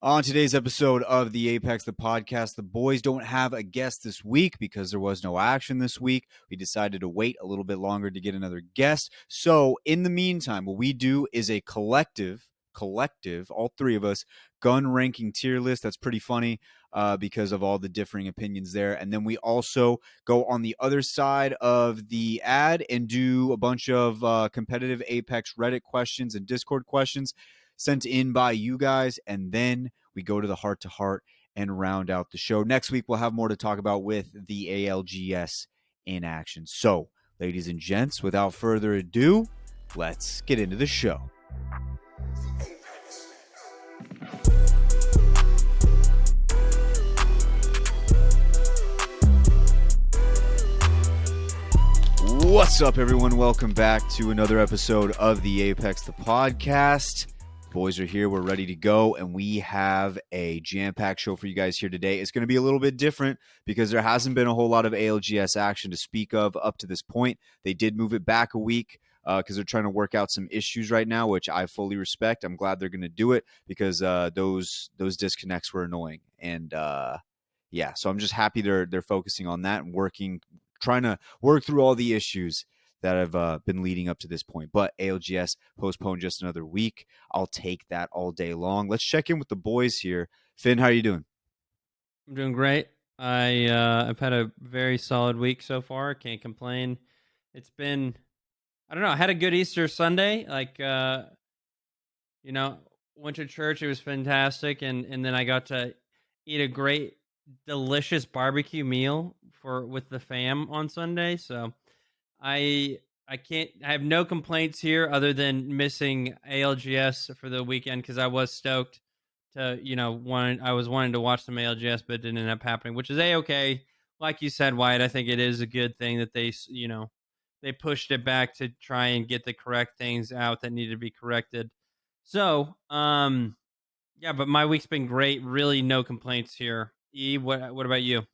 On today's episode of the Apex the Podcast, the boys don't have a guest this week because there was no action this week. We decided to wait a little bit longer to get another guest. So in the meantime, what we do is a collective, all three of us, gun ranking tier list. That's pretty funny because of all the differing opinions there. And then we also go on the other side of the ad and do a bunch of competitive Apex Reddit questions and Discord questions sent in by you guys, and then we go to the heart to heart and round out the show. Next week, we'll have more to talk about with the ALGS in action. So, ladies and gents, without further ado, let's get into the show. What's up, everyone? Welcome back to another episode of the Apex the Podcast. Boys are here. We're ready to go, and we have a jam-packed show for you guys here today. It's going to be a little bit different because there hasn't been a whole lot of ALGS action to speak of up to this point. They did move it back a week because they're trying to work out some issues right now, which I fully respect. I'm glad they're going to do it because those disconnects were annoying. And yeah, so I'm just happy they're focusing on that and trying to work through all the issues that have been leading up to this point. But ALGS postponed just another week. I'll take that all day long. Let's check in with the boys here. Finn, how are you doing? I'm doing great. I've had a very solid week so far. Can't complain. It's been, I don't know, I had a good Easter Sunday. Went to church. It was fantastic. And then I got to eat a great, delicious barbecue meal with the fam on Sunday. So I have no complaints here other than missing ALGS for the weekend because I was stoked to, I was wanting to watch some ALGS, but it didn't end up happening, which is A-okay. Like you said, Wyatt, I think it is a good thing that they pushed it back to try and get the correct things out that needed to be corrected. So, yeah, but my week's been great. Really no complaints here. E, what about you?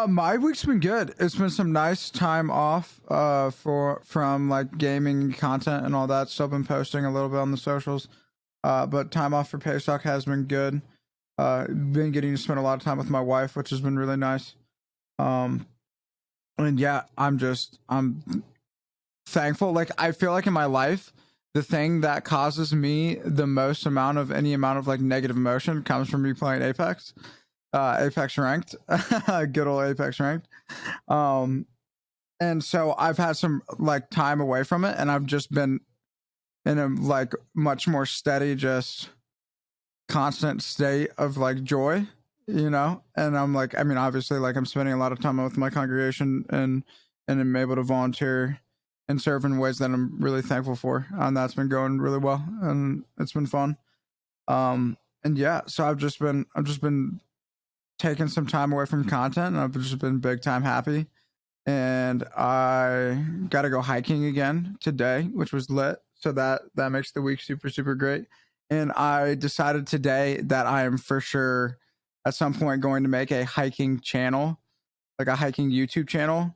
My week's been good. It's been some nice time off from like gaming content and all that stuff. Been posting a little bit on the socials. But time off for Paystock has been good. Been getting to spend a lot of time with my wife, which has been really nice. And yeah, I'm thankful. Like I feel like in my life, the thing that causes me the most amount of any amount of like negative emotion comes from me playing Apex. Apex Ranked, good old Apex Ranked. And so I've had some like time away from it, and I've just been in a like much more steady, just constant state of like joy, And I'm like, I mean, obviously, like I'm spending a lot of time with my congregation and I'm able to volunteer and serve in ways that I'm really thankful for, and that's been going really well, and it's been fun. And yeah, so I've just been taking some time away from content, and I've just been big time happy. And I got to go hiking again today, which was lit. So that makes the week super, super great. And I decided today that I am for sure at some point going to make a hiking channel, like a hiking YouTube channel,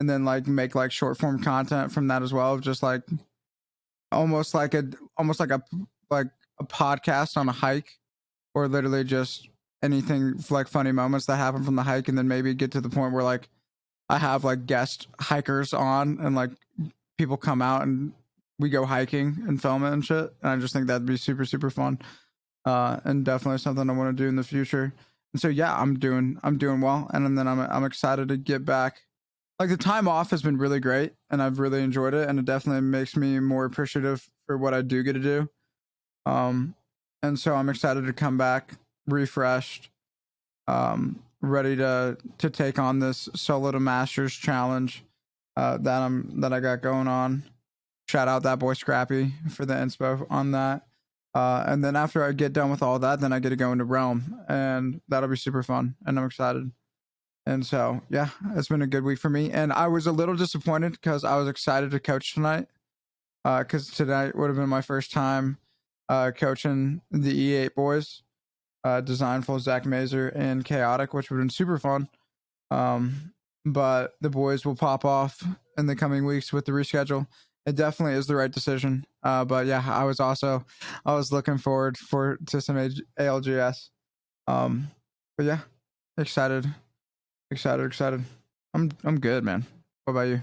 and then like make like short form content from that as well. Just like almost like a podcast on a hike, or literally just anything like funny moments that happen from the hike, and then maybe get to the point where like I have like guest hikers on and like people come out and we go hiking and film it and shit. And I just think that'd be super, super fun. And definitely something I want to do in the future. And so yeah, I'm doing well. And then I'm excited to get back. Like the time off has been really great and I've really enjoyed it, and it definitely makes me more appreciative for what I do get to do. And so I'm excited to come back refreshed, ready to take on this solo to masters challenge that I got going on. Shout out that boy Scrappy for the inspo on that. And then after I get done with all that, then I get to go into Realm, and that'll be super fun, and I'm excited. And so yeah, it's been a good week for me, and I was a little disappointed because I was excited to coach tonight, because tonight would have been my first time coaching the E8 boys. Designful, Zach Mazer, and Chaotic, which would have been super fun. But the boys will pop off in the coming weeks with the reschedule. it definitely is the right decision. But yeah, I was looking forward to some ALGS. But yeah, excited. I'm good, man. What about you?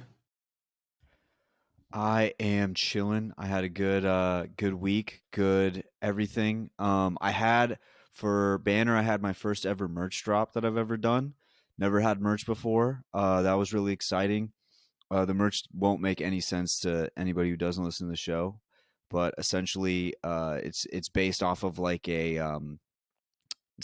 I am chilling. I had a good week, good everything. I had for Banner, I had my first ever merch drop that I've ever done. Never had merch before. That was really exciting. The merch won't make any sense to anybody who doesn't listen to the show, but essentially, it's based off of like it's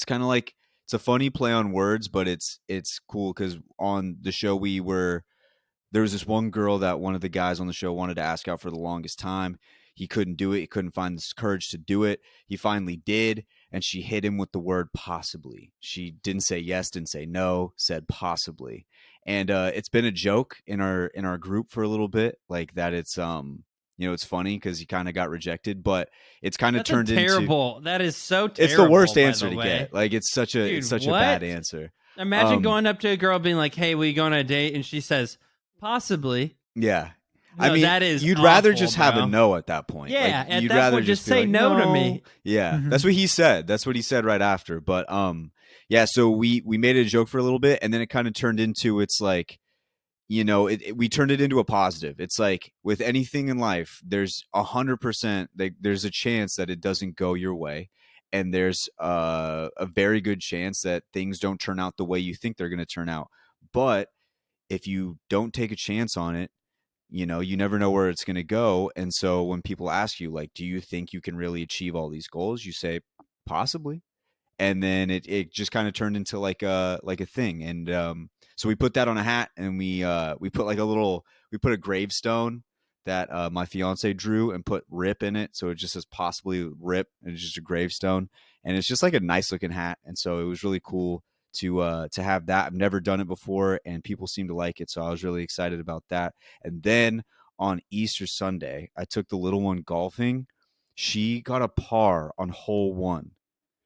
kind of like it's a funny play on words, but it's cool because on the show there was this one girl that one of the guys on the show wanted to ask out for the longest time. He couldn't do it. He couldn't find the courage to do it. He finally did, and she hit him with the word possibly. She didn't say yes, didn't say no, said possibly. And it's been a joke in our group for a little bit, like that. It's funny because he kind of got rejected, but it's kind of That's turned into terrible. That is so terrible. it's the worst by answer the to way. get. Like it's such a Dude, bad what? answer. Imagine Um, going up to a girl being like, "Hey, we go on a date," and she says, "Possibly." Yeah. No, I mean, that is you'd rather awful, just have a bro. no at that point. Yeah, Like, at you'd that rather point, just be say like, no to me. Yeah, Mhm. that's what he said. That's what he said right after. But yeah. So we made it a joke for a little bit, and then it kind of turned into it's like, we turned it into a positive. It's like with anything in life, there's 100% there's a chance that it doesn't go your way, and there's a very good chance that things don't turn out the way you think they're going to turn out. But if you don't take a chance on it, you never know where it's going to go. And so when people ask you, like, do you think you can really achieve all these goals? You say, possibly. And then it just kind of turned into like a thing. And so we put that on a hat, and we put we put a gravestone that my fiance drew and put RIP in it. So it just says possibly RIP, and it's just a gravestone. And it's just like a nice looking hat. And so it was really cool to have that. I've never done it before, and people seem to like it, so I was really excited about that. And then on Easter Sunday, I took the little one golfing. She got a par on hole 1.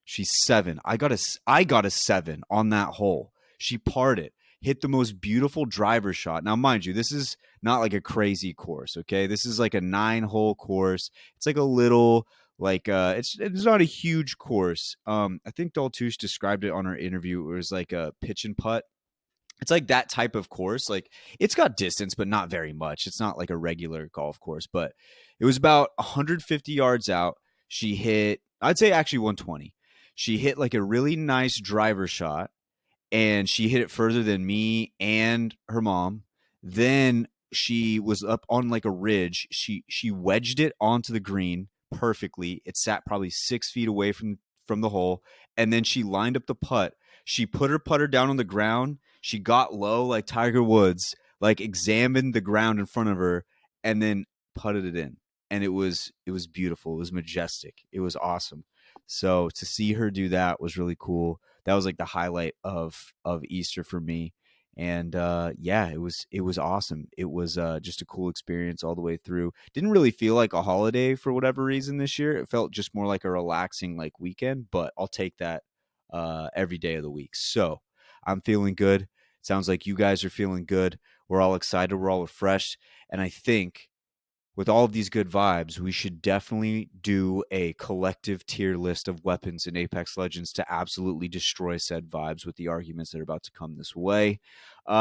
She's 7. I got a 7 on that hole. She parred it, hit the most beautiful driver shot. Now, mind you, this is not like a crazy course, okay? This is like a 9-hole course. It's like a little it's not a huge course. I think Daltouche described it on her interview. It was like a pitch and putt. It's like that type of course. Like it's got distance, but not very much. It's not like a regular golf course, but it was about 150 yards out. She hit, I'd say actually 120. She hit like a really nice driver shot, and she hit it further than me and her mom. Then she was up on like a ridge. She wedged it onto the green perfectly. It sat probably 6 feet away from the hole, and then she lined up the putt. She put her putter down on the ground. She got low like Tiger Woods, like examined the ground in front of her, and then putted it in. And it was beautiful. It was majestic. It was awesome. So to see her do that was really cool. That was like the highlight of Easter for me. And yeah, it was awesome. It was just a cool experience all the way through. Didn't really feel like a holiday for whatever reason this year. It felt just more like a relaxing like weekend, but I'll take that every day of the week. So I'm feeling good. Sounds like you guys are feeling good. We're all excited. We're all refreshed. And I think with all of these good vibes, we should definitely do a collective tier list of weapons in Apex Legends to absolutely destroy said vibes with the arguments that are about to come this way.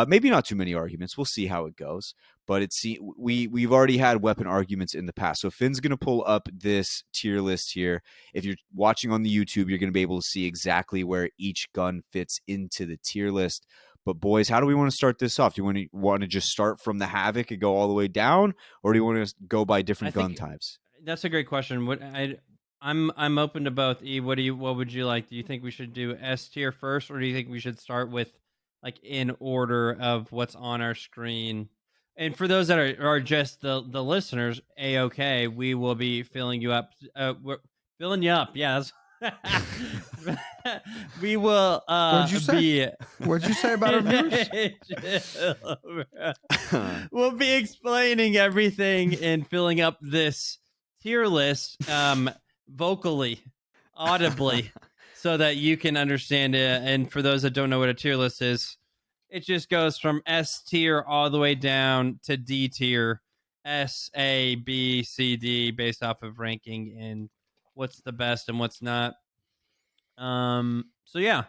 Maybe not too many arguments. We'll see how it goes. But we've already had weapon arguments in the past. So Finn's going to pull up this tier list here. If you're watching on the YouTube, you're going to be able to see exactly where each gun fits into the tier list. But boys, how do we want to start this off? Do you want to just start from the Havoc and go all the way down, or do you want to go by different gun types? That's a great question. I'm open to both. E, what would you like? Do you think we should do S tier first, or do you think we should start with like in order of what's on our screen? And for those that are just the listeners, okay, we will be filling you up. We're filling you up. Yeah, we will. What'd you say? What'd you say about our viewers? We'll be explaining everything and filling up this tier list vocally, audibly, so that you can understand it. And for those that don't know what a tier list is, it just goes from S tier all the way down to D tier. S, A, B, C, D based off of ranking and what's the best and what's not. So yeah,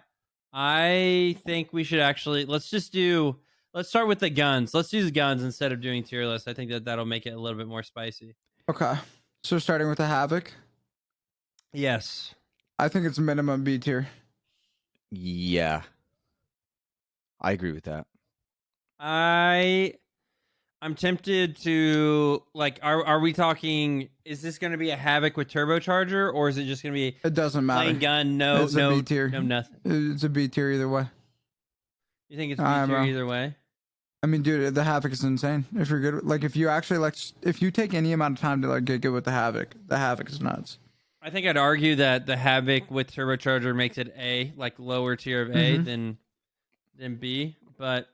I think we should actually let's start with the guns. Let's use guns instead of doing tier lists. I think that'll make it a little bit more spicy. Okay. So starting with the Havoc, Yes. I think it's minimum B tier. Yeah. I agree with that. I'm tempted to like. Are we talking? Is this going to be a Havoc with turbocharger, or is it just going to be It doesn't matter. plain gun? No, It's a no, B tier. no, nothing. It's a B tier either way. You think it's B Alright, tier bro. either way? I mean, dude, the Havoc is insane. If you're good, like if you actually like, if you take any amount of time to like get good with the Havoc is nuts. I think I'd argue that the Havoc with turbocharger makes it A, like lower tier of A than B. But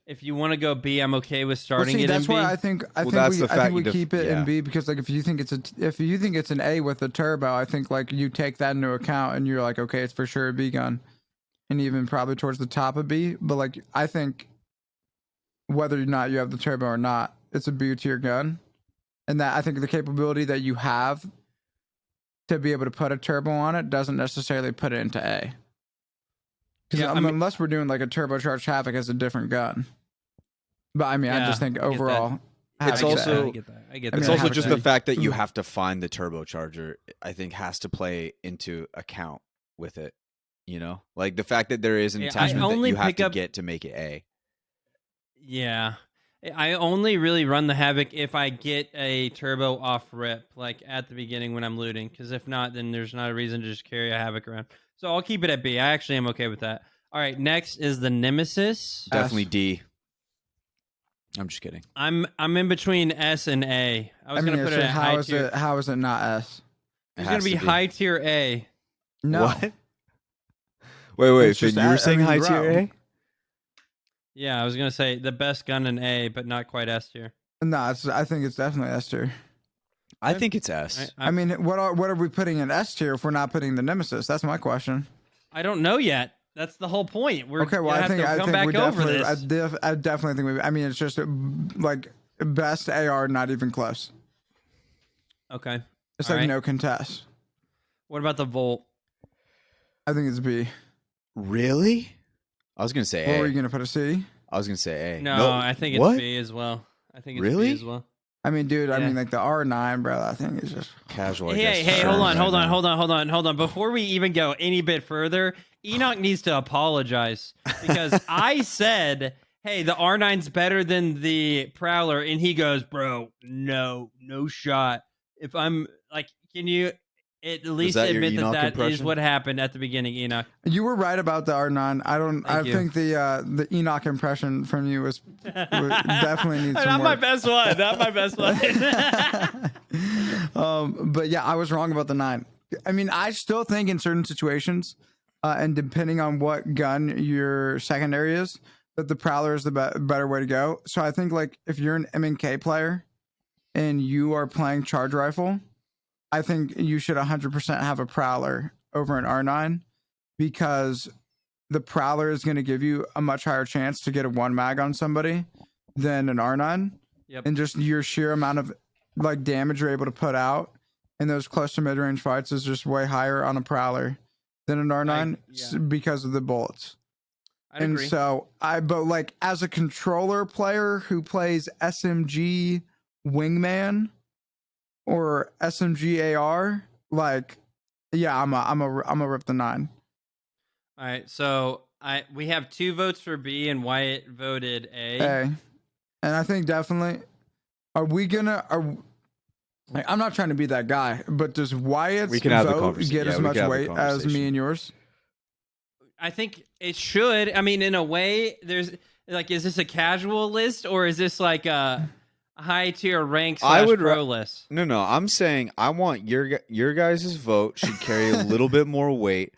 if you want to go B, I'm okay with starting it that's in B. why I think that's the fact we you keep it yeah. in B because like if you think it's an A with a turbo, I think like you take that into account and you're like, okay, it's for sure a B gun, and even probably towards the top of B. But like I think whether or not you have the turbo or not, it's a B tier gun, and that I think the capability that you have to be able to put a turbo on it doesn't necessarily put it into A. Because Yeah, I mean- unless we're doing like a turbocharged Havoc as a different gun. But I mean, I Yeah, just think I get that. overall, It's Havoc's also- A. I get that. I get I that. It's mean, also Havoc just A. the fact that you have to find the turbocharger, I think, has to play into account with it. You know, like the fact that there is an Yeah, I attachment that only you have pick to up- get to make it A. Yeah. I only really run the Havoc if I get a turbo off rip, like at the beginning when I'm looting. Because if not, then there's not a reason to just carry a Havoc around. So I'll keep it at B. I actually am okay with that. All right, next is the Nemesis. Definitely D. I'm just kidding. I'm in between S and A. I was gonna put it at high tier. How is it not S? It's gonna be high tier A. No. What? Wait, It's Finn, just you were I saying mean, high bro. tier A? Yeah, I was gonna say the best gun in A, but not quite S tier. No, I think it's definitely S tier. I think it's S. I mean, what are we putting in S tier if we're not putting the Nemesis? That's my question. I don't know yet. That's the whole point. We're Okay, well, gonna I have think to I come think back we over definitely, this. I definitely think we. I mean, it's just like best AR, not even close. Okay. It's All like right. no contest. What about the Volt? I think it's B. Really? I was gonna say What were A. you gonna put a C? I was gonna say A. No, I think it's what? B as well. I think it's Really? B as well. I mean, dude. I Yeah. mean, like the R9, bro. I think is just. Casual. I Hey, guess. hey, Sure, hold right now. on. Before we even go any bit further, Enoch needs to apologize because I said, hey, the R9's better than the Prowler. And he goes, bro, no shot. If I'm like, can you at least that your admit Enoch that is impression? what happened at the beginning, Enoch? You were right about the R9. I you. think the Enoch impression from you was definitely needs some Not my work. best one. Not my best one. But yeah, I was wrong about the 9. I mean, I still think in certain situations, and depending on what gun your secondary is, that the Prowler is the better way to go. So I think like if you're an M&K player and you are playing charge rifle, I think you should 100% have a Prowler over an R9 because the Prowler is going to give you a much higher chance to get a 1 mag on somebody than an R9. Yep. And just your sheer amount of like damage you're able to put out in those close to mid-range fights is just way higher on a Prowler than an R9 yeah. because of the bullets. I agree. So but like as a controller player who plays SMG Wingman or SMG AR, like yeah, I'm a rip the 9. All right, so we have 2 votes for B, and Wyatt voted A. And I think definitely like, I'm not trying to be that guy, but does Wyatt's We can have the vote conversation. get Yeah, as we much can have the weight as me conversation. and yours? I think it should. I mean, in a way, there's like, is this a casual list or is this like a high tier rank I slash would pro list? No. I'm saying I want your guys' vote should carry a little bit more weight.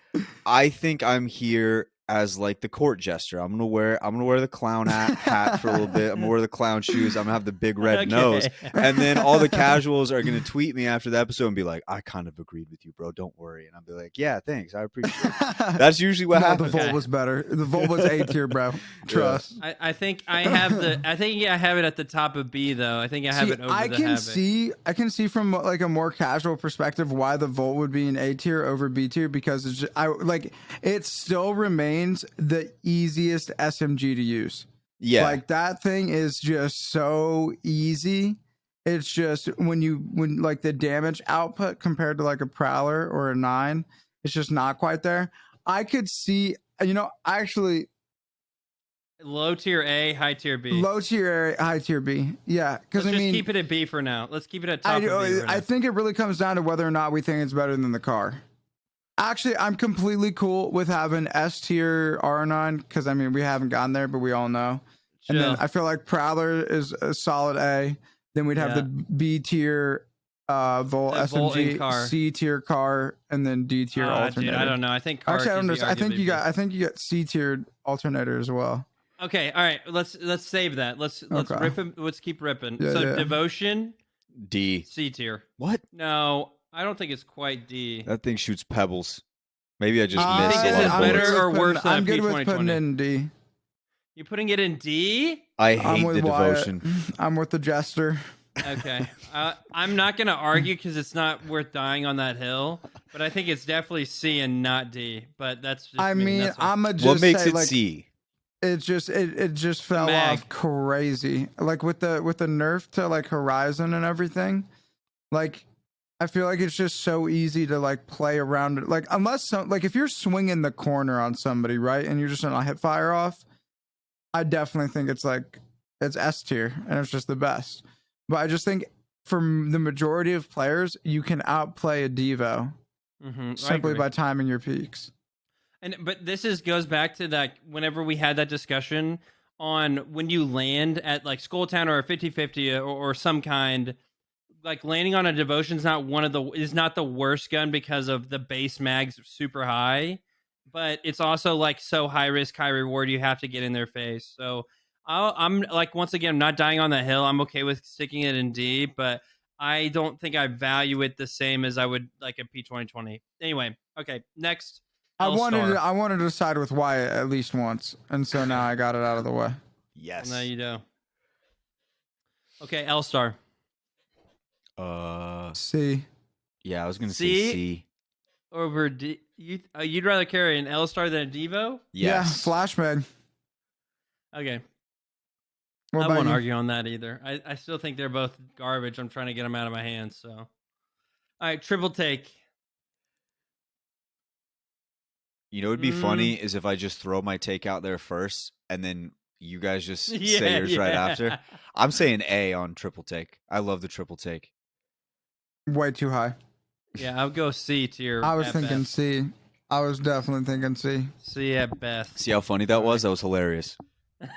I think I'm here as like the court jester. I'm gonna wear the clown hat for a little bit. I'm gonna wear the clown shoes. I'm gonna have the big red nose, and then all the casuals are gonna tweet me after the episode and be like, "I kind of agreed with you, bro. Don't worry." And I'll be like, "Yeah, thanks. I appreciate it." That's usually what happens. The Volt was better. The Volt was A tier, bro. Trust. I think I have it at the top of B though. I think I have it over I the can Havoc. I can see from like a more casual perspective why the Volt would be an A tier over B tier, because it's just, it still remains the easiest SMG to use. Yeah, like that thing is just so easy. It's just when like the damage output compared to like a Prowler or a 9, it's just not quite there. I could see, actually Low tier A, high tier B. low tier A, high tier B. Yeah, because Let's I mean, just keep it at B for now. Let's keep it at top of B for now. I think it really comes down to whether or not we think it's better than the car. Actually, I'm completely cool with having S tier R9 because I mean we haven't gotten there, but we all know. And then I feel like Prowler is a solid A. Then we'd have the B tier Volt The Volt and SMG, car. C tier car, and then D tier alternator. Dude, I don't know. I think car Actually, I don't know. could be I think arguably you B. got C tiered alternator as well. Okay, all right. Let's save that. Let's Okay. rip him. Let's keep ripping. Yeah, so yeah. Devotion, D. C tier. What? No, I don't think it's quite D. That thing shoots pebbles. Maybe I just You missed think a this lot is of better bullets. or worse than I'm a good with putting P2020? it in D. You putting it in D? I I'm hate with the Wyatt. devotion. I'm with the jester. Okay. I'm not gonna argue because it's not worth dying on that hill, but I think it's definitely C and not D. But that's just I me. mean, That's what- I'm a just What makes say, it like, C? it just fell mag. off crazy. Like with the nerf to like Horizon and everything. Like I feel like it's just so easy to like play around it. Like unless like if you're swinging the corner on somebody, right, and you're just gonna hit fire off, I definitely think it's S tier and it's just the best. But I just think for the majority of players, you can outplay a Devo I simply agree. by timing your peaks. But this goes back to that whenever we had that discussion on when you land at like Skull Town or a 50-50 or some kind, like landing on a Devotion is not the worst gun because of the base mags super high, but it's also like so high risk, high reward. You have to get in their face. So I'm like, once again, not dying on the hill. I'm okay with sticking it in D, but I don't think I value it the same as I would like a P2020. Anyway, okay, next. I L-Star. wanted to side with Wyatt at least once, and so now I got it out of the way. Yes. No, you do. Okay, L-Star. C. Yeah, I was gonna C? say C. Over D. You'd rather carry an L-Star than a Devo? Yeah, Yes. Flashbang. Okay. What I about won't you? argue on that either. I still think they're both garbage. I'm trying to get them out of my hands. So, all right, triple take. You know, what'd be funny is if I just throw my take out there first, and then you guys just say yours right after. I'm saying A on triple take. I love the triple take. Way too high. Yeah, I'll go C tier. I was at thinking best. C. I was definitely thinking C. C at best. See how funny that was? That was hilarious. All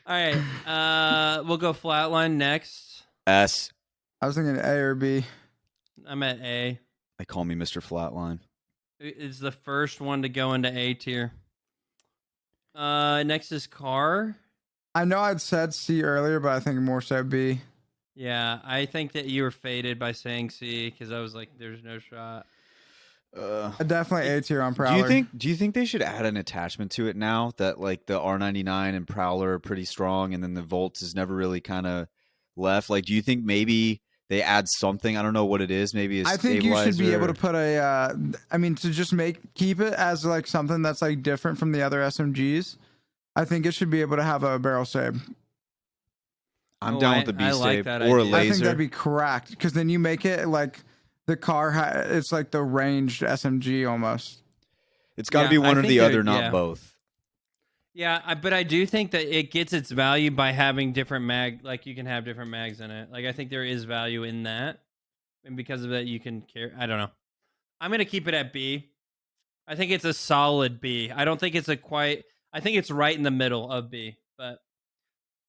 right, we'll go flatline next. S. I was thinking A or B. I'm at A. They call me Mr. Flatline. It's the first one to go into A tier. Next is car. I know I'd said C earlier, but I think more so B. Yeah, I think that you were faded by saying C because I was like, "There's no shot." Definitely A tier on Do Prowler. you think they should add an attachment to it now that like the R99 and Prowler are pretty strong, and then the Volt is never really kind of left? Like, do you think maybe they add something? I don't know what it is. Maybe a I think you should be stabilizer able to or- put to just keep it as like something that's like different from the other SMGs. I think it should be able to have a barrel save. I'm Oh, down I- with the B I like save that or a idea. I think laser. that'd be cracked because then you make it like the car. It's like the ranged SMG almost. It's got to Yeah, be I one or think the they're- other, not yeah. both. Yeah, but I do think that it gets its value by having different like you can have different mags in it. Like I think there is value in that, and because of that, you can carry. I don't know. I'm gonna keep it at B. I think it's a solid B. I don't think it's I think it's right in the middle of B, but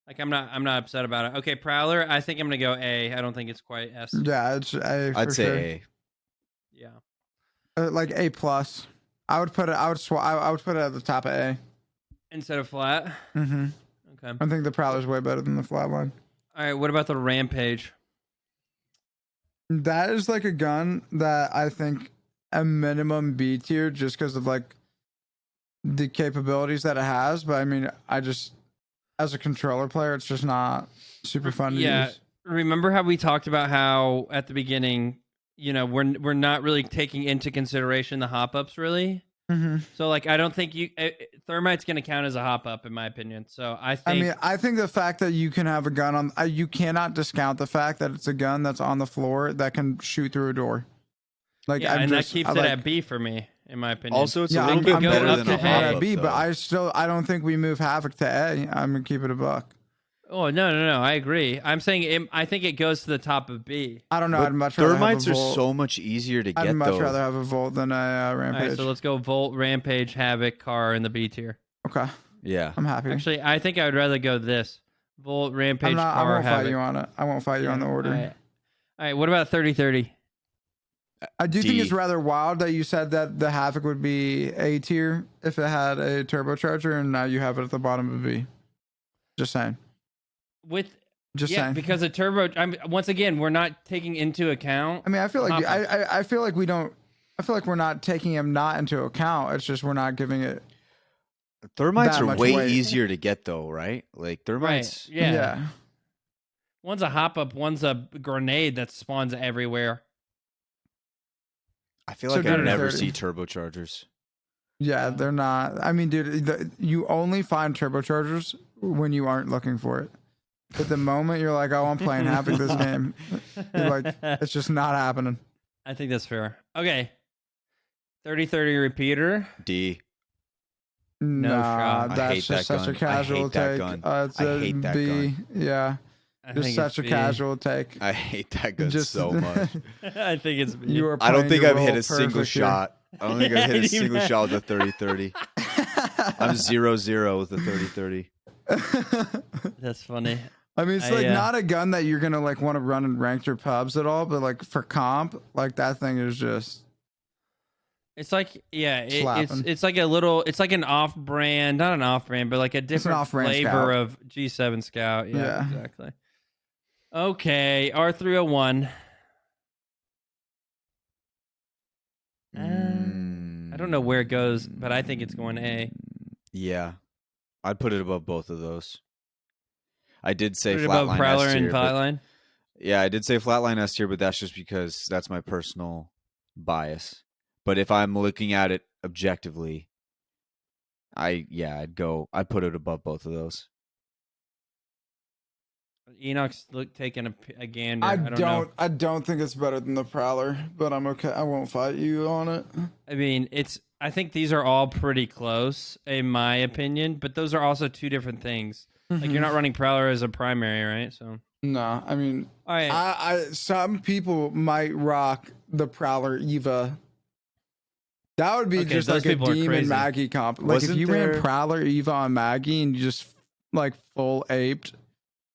like I'm not upset about it. Okay, Prowler. I think I'm gonna go A. I don't think it's quite S. Yeah, it's A. I'd for say sure. A. Yeah. Like A plus. I would put it. I would put it at the top of A. instead of flat. Mm-hmm. Okay. I think the Prowler's way better than the Flatline. All right. What about the Rampage? That is like a gun that I think a minimum B tier just because of like the capabilities that it has. But I mean, I just as a controller player, it's just not super fun to use. Remember how we talked about how at the beginning, we're not really taking into consideration the hop ups really. Mm-hmm. So like, I don't think Thermite's going to count as a hop up in my opinion. So I think. I think the fact that you can have a gun on, you cannot discount the fact that it's a gun that's on the floor that can shoot through a door. Like, that keeps it at B for me, in my opinion. Also, it's a little bit better than a hop-up, B, though. but I don't think we move Havoc to A. I'm gonna keep it a buck. Oh no! I agree. I'm saying I think it goes to the top of B. I don't know. But I'd much rather Thermites have a are Volt. so much easier to get. I'd much though. rather have a Volt than a Rampage. All right, so let's go Volt, Rampage, Havoc, Car in the B tier. Okay, Yeah, I'm happy. Actually, I think I would rather go this: Volt, Rampage, I Car, won't Havoc. fight you on it. I won't fight you on the order. All right. What about 30-30? I do think D. it's rather wild that you said that the Havoc would be A tier if it had a turbocharger, and now you have it at the bottom of B. Just saying. Just saying. Because a turbo. Once again, we're not taking into account. I mean, I feel like hop-ups. I feel like we don't. I feel like we're not taking him not into account. It's just we're not giving it. Thermites that are much way weight. easier to get though, right? Like thermites. Right. Yeah. One's a hop up. One's a grenade that spawns everywhere. I feel So like I never 30. see turbochargers. Yeah, they're not. I mean, dude, you only find turbochargers when you aren't looking for it. But the moment you're like, oh, I'm playing Havoc this game, you're like, it's just not happening. I think that's fair. Okay. 30-30 repeater. D. No shot. I That's hate just that such a gun. I casual hate that take. gun. It's I a hate that B. gun. Yeah, I just think such a it's B. casual take. I hate that gun Just so much. I think it's B. You are I don't playing think your I've hit role a single perfect here. shot. I don't think I've hit a Yeah, single man. shot with a 30-30. I'm 0-0 with a 30-30. That's funny. I mean, it's like not a gun that you're gonna like want to run in ranked or pubs at all, but like for comp, like that thing is just It's like Slapping. it's like a little it's like an off brand, not an off brand, but like a different off-brand flavor Scout. of G7 Scout. Yeah, Yeah. exactly. Okay, R301. I don't know where it goes, but I think it's going A. Yeah, I'd put it above both of those. I did say Put it above flatline Prowler S and tier, but- Flatline. yeah, I did say flatline S tier, but that's just because that's my personal bias. But if I'm looking at it objectively, I'd put it above both of those. Enoch's taking a gander. I don't know. I don't think it's better than the Prowler, but I'm okay. I won't fight you on it. I mean, I think these are all pretty close, in my opinion, but those are also two different things. Like, you're not running Prowler as a primary, right? So, No, I mean, all right. some people might rock the Prowler Eva. That would be Okay, just those like a people are Demon crazy. Maggie comp. Like Wasn't if you there- ran Prowler Eva on Maggie and you just like full aped,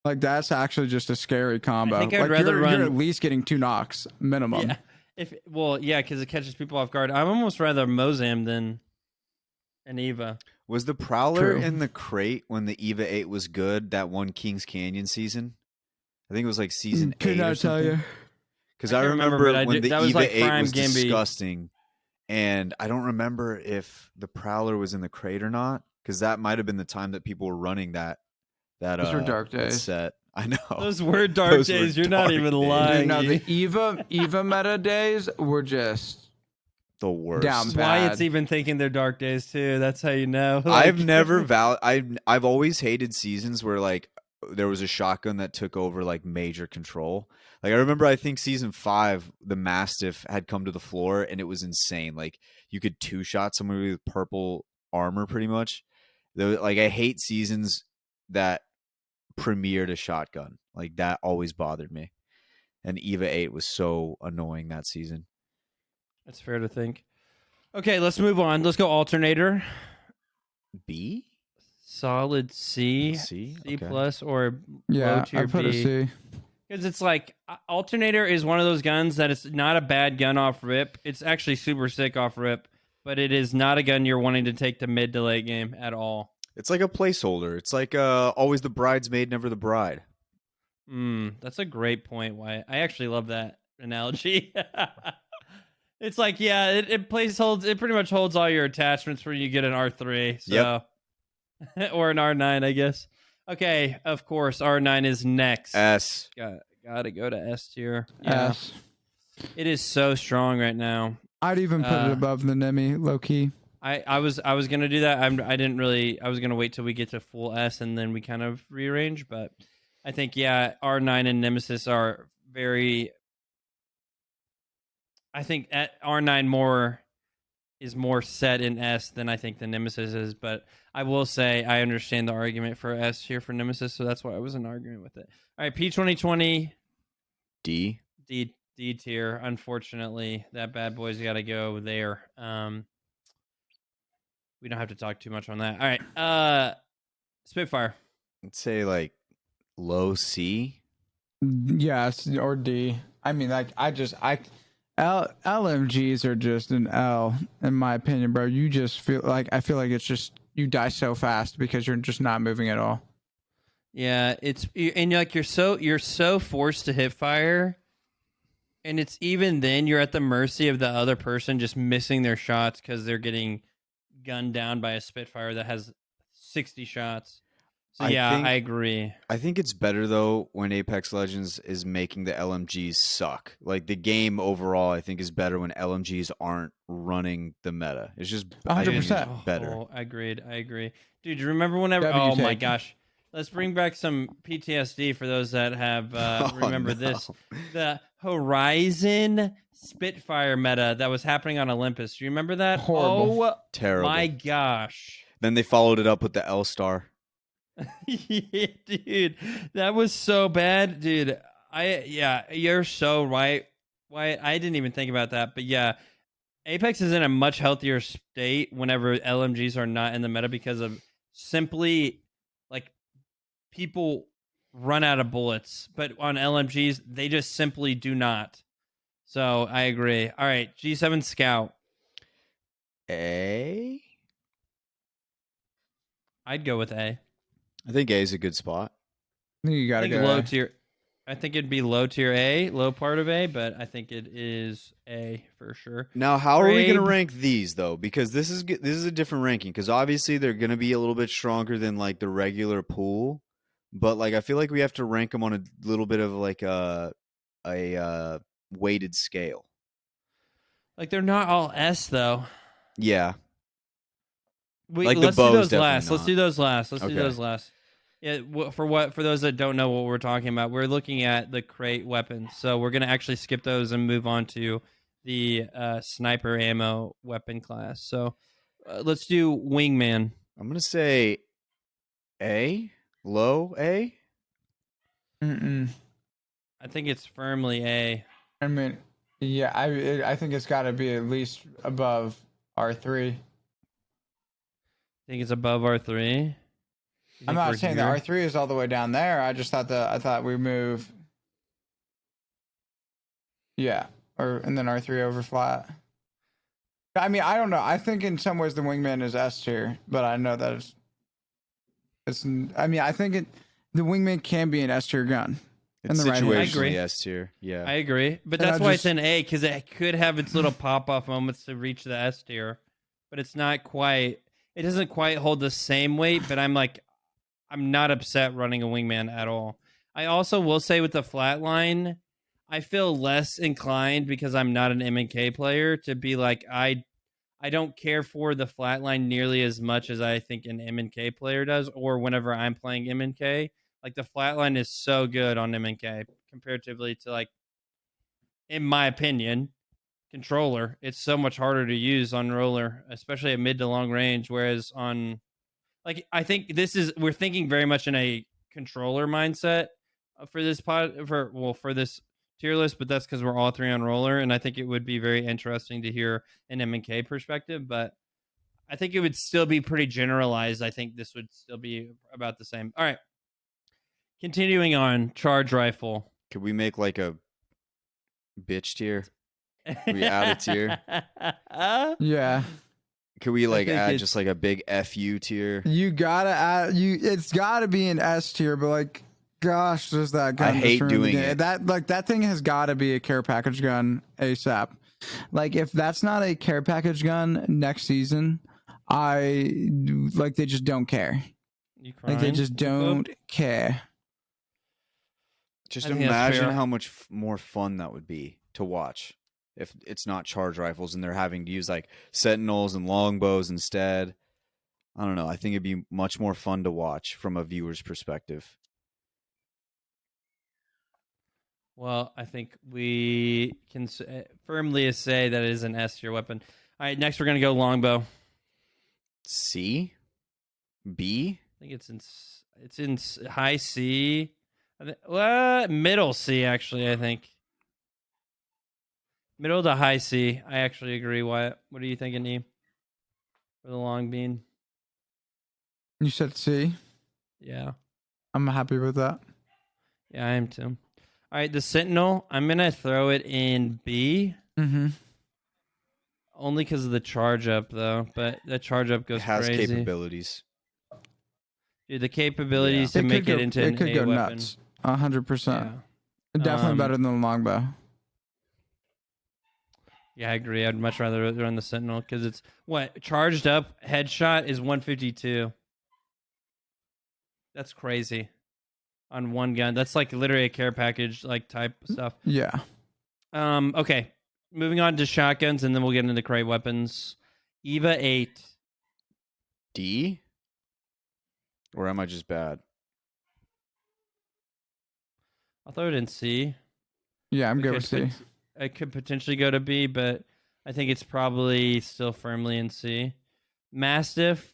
like that's actually just a scary combo. I think I'd like rather you're run- at least getting 2 knocks minimum. Yeah. Because it catches people off guard. I'm almost rather Mozam than an Eva. Was the Prowler True. in the crate when the EVA 8 was good? That one Kings Canyon season? I think it was like season 8 Could or not tell something. you. Because I I can't remember, remember but I when did- the that was EVA like 8 prime was Gimby. disgusting. And I don't remember if the Prowler was in the crate or not. Because that might have been the time that people were running that Those were dark that days. set. I know. Those were dark Those were days. You're not dark even days. lying. Dude, no, E. the Eva meta days were just The worst. Down That's bad. why it's even thinking they're dark days too. That's how you know. I've Like- never I've always hated seasons where like there was a shotgun that took over like major control. Like I remember I think season 5 the Mastiff had come to the floor and it was insane. Like you could 2-shot somebody with purple armor pretty much. Like I hate seasons that premiered a shotgun. Like that always bothered me. And EVA 8 was so annoying that season. That's fair to think. Okay, let's move on. Let's go alternator. B? Solid C, C? C Okay. plus, or yeah. low I tier put a B. C. Because it's like alternator is one of those guns that it's not a bad gun off rip. It's actually super sick off rip. but it is not a gun you're wanting to take to mid to late game at all. It's like a placeholder. It's like always the bridesmaid, never the bride. That's a great point, Wyatt. I actually love that analogy. It's like, yeah, it pretty much holds all your attachments when you get an R3. So or an R9, I guess. Okay, of course, R9 is next. S. Gotta go to S tier. Yeah. S. It is so strong right now. I'd even put it above the Nemi, low key. I was gonna do that. I was gonna wait till we get to full S and then we kind of rearrange, but I think R9 and Nemesis are very. I think R9 is more set in S than I think the Nemesis is, but I will say I understand the argument for S here for Nemesis, so that's why I was in argument with it. All right, P2020 D. D tier. Unfortunately, that bad boy's got to go there. We don't have to talk too much on that. All right, Spitfire. Let's say like low C. Yes, or D. I mean, like LMGs are just an L in my opinion, bro. You just feel like it's just you die so fast because you're just not moving at all. Yeah, you're so forced to hip fire, and it's even then you're at the mercy of the other person just missing their shots because they're getting gunned down by a Spitfire that has 60 shots. So I agree. I think it's better though when Apex Legends is making the LMGs suck. Like the game overall, I think is better when LMGs aren't running the meta. It's just 100% better. Oh, I agree. Dude, you remember whenever? Oh my gosh, let's bring back some PTSD for those that have remember this. The Horizon Spitfire meta that was happening on Olympus. Do you remember that? Horrible. Oh, terrible. My gosh. Then they followed it up with the L Star. Yeah, dude, that was so bad, dude. You're so right. Why I didn't even think about that, but yeah, Apex is in a much healthier state whenever LMGs are not in the meta because of simply like people run out of bullets, but on LMGs they just simply do not. So I agree. All right, G7 Scout. A. I'd go with A. I think A is a good spot. You gotta go low tier. I think it'd be low tier A, low part of A, but I think it is A for sure. Now, how are we going to rank these though? Because this is a different ranking. Because obviously they're going to be a little bit stronger than like the regular pool, but like I feel like we have to rank them on a little bit of like a weighted scale. Like they're not all S though. Yeah. Let's do those last. Let's do those last. Yeah, for those that don't know what we're talking about, we're looking at the crate weapons. So we're gonna actually skip those and move on to the sniper ammo weapon class. So let's do Wingman. I'm gonna say A, low A. I think it's firmly A. I mean, yeah, I think it's got to be at least above R3. Think it's above R3. I'm not saying the R3 is all the way down there. I just thought we move. Yeah, and then R3 over flat. I mean, I don't know. I think in some ways the Wingman is S tier, but I know that it's. I mean, I think the Wingman can be an S tier gun. It's situationally S tier. Yeah, I agree, but that's why it's an A because it could have its little pop off moments to reach the S tier, but it's not quite. It doesn't quite hold the same weight, but I'm not upset running a Wingman at all. I also will say with the flatline, I feel less inclined because I'm not an M&K player to be like, I don't care for the flatline nearly as much as I think an M&K player does, or whenever I'm playing M&K. Like the flatline is so good on M&K comparatively to like, in my opinion, controller. It's so much harder to use on roller, especially at mid to long range. Whereas on, like, I think we're thinking very much in a controller mindset for this for this tier list, but that's because we're all three on roller, and I think it would be very interesting to hear an M&K perspective. But I think it would still be pretty generalized. I think this would still be about the same. All right, continuing on, charge rifle. Could we make like a bitch tier? We add a tier. Yeah. Could we like think add it's- just like a big FU tier? You gotta add it's gotta be an S tier, but like gosh, does that gun just hate ruin the doing game. it. That thing has gotta be a care package gun ASAP. Like if that's not a care package gun next season, they just don't care. You Like they crying? just don't care. Just I think that's imagine fair. how much more fun that would be to watch if it's not charge rifles and they're having to use like sentinels and longbows instead. I don't know. I think it'd be much more fun to watch from a viewer's perspective. Well, I think we can firmly say that it is an S tier weapon. All right, next we're gonna go longbow. C? B? I think it's in high C. Middle C actually. I think middle to high C. I actually agree. What are you thinking, E? For the long bean? You said C. Yeah, I'm happy with that. yeah, I am too. All right, the Sentinel. I'm gonna throw it in B. Mm-hmm. Only because of the charge up, though. But the charge up It goes has crazy. capabilities. Dude, the capabilities Yeah. to make it into it an could A go weapon. nuts. 100%. Yeah. Definitely better than the longbow. Yeah, I agree. I'd much rather run the Sentinel because it's what charged up headshot is 152. That's crazy on one gun. That's like literally a care package like type stuff. Yeah. Okay, moving on to shotguns, and then we'll get into crate weapons. Eva 8. D? Or am I just bad? I'll throw it in C. Yeah, I'm good with Because C. it could potentially go to B, but I think it's probably still firmly in C. Mastiff,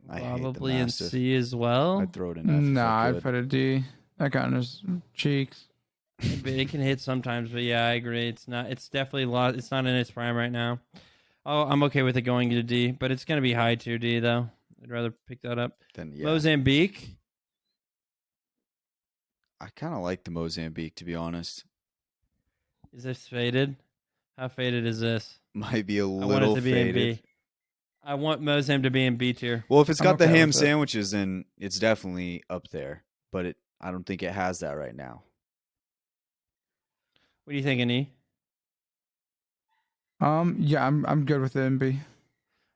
I hate the probably in Mastiff. C as well. I'd throw it in F. No, if I I'd could. put a D. That gun is cheeks. It can hit sometimes, but yeah, I agree. It's not. It's definitely lost. It's not in its prime right now. Oh, I'm okay with it going to D, but it's gonna be high tier D though. I'd rather pick that up. Then yeah. Mozambique. I kind of like the Mozambique, to be honest. Is this faded? How faded is this? Might be a I want it little to be faded. in B. I want Mozam to be in B tier. Well, if it's I'm got the okay ham with it. sandwiches, then it's definitely up there. But I don't think it has that right now. What do you think, E? Yeah, I'm good with the MB.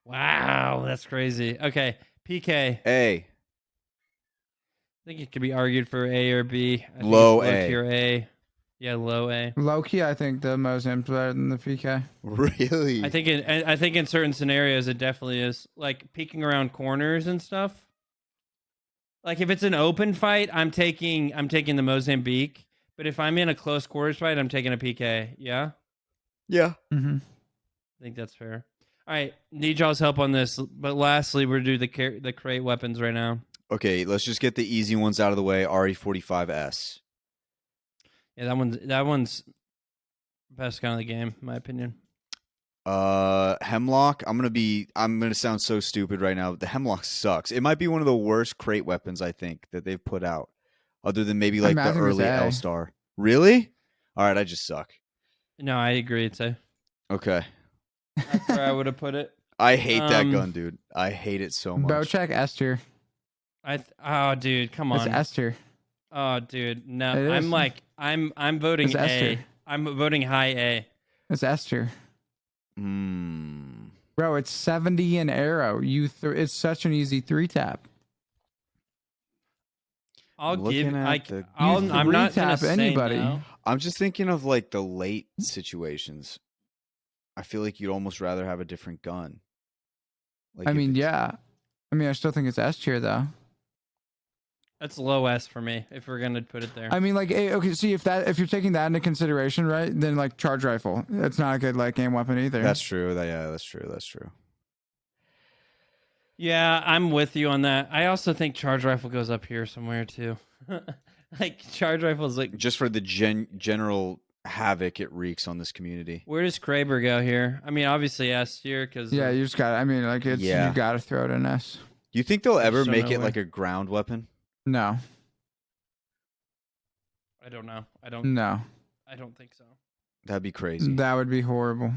Wow, that's crazy. Okay, PK. I A. think it could be argued for A or B. I think Low it's A. tier A. Yeah, low A. Low key, I think the Mozam's better than the PK. Really? I think in certain scenarios it definitely is. Like peeking around corners and stuff. Like if it's an open fight, I'm taking the Mozambique. But if I'm in a close quarters fight, I'm taking a PK. Yeah, Yeah. Mm-hmm. I think that's fair. All right, need y'all's help on this. But lastly, we're do the crate weapons right now. Okay, let's just get the easy ones out of the way. RE45S. Yeah, that one's best gun of the game, in my opinion. Hemlock. I'm gonna sound so stupid right now, but the Hemlock sucks. It might be one of the worst crate weapons I think that they've put out, other than maybe like I the think it's early A. L-Star. Really? All right, I just suck. No, I agree. It's A. Okay. That's where I would have put it. I hate that Um, gun, dude. I hate it so much. Bowcheck S tier. Oh, dude, come It's on. S tier. Oh, dude, no. It I'm is. like, I'm voting It's S A. tier. I'm voting high A. It's S tier. Hmm. Bro, it's 70 an arrow. It's such an easy 3-tap. I'll Looking give. at the- I'm not gonna three-tap say anybody. no. I'm just thinking of like the late situations. I feel like you'd almost rather have a different gun. Like I if mean, it's- yeah. I mean, I still think it's S tier though. That's low S for me if we're gonna put it there. I mean, like, okay, see if you're taking that into consideration, right? Then like charge rifle, it's not a good like game weapon either. That's true. That's true. That's true. Yeah, I'm with you on that. I also think charge rifle goes up here somewhere too. Like charge rifle is like. Just for the general havoc it wreaks on this community. Where does Kraber go here? I mean, obviously S tier because Yeah, you just got. I mean, like it's Yeah. you got to throw it in S. Do you think they'll ever so make no it way. like a ground weapon? No, I don't know. I don't no, think so. That'd be crazy. that would be horrible.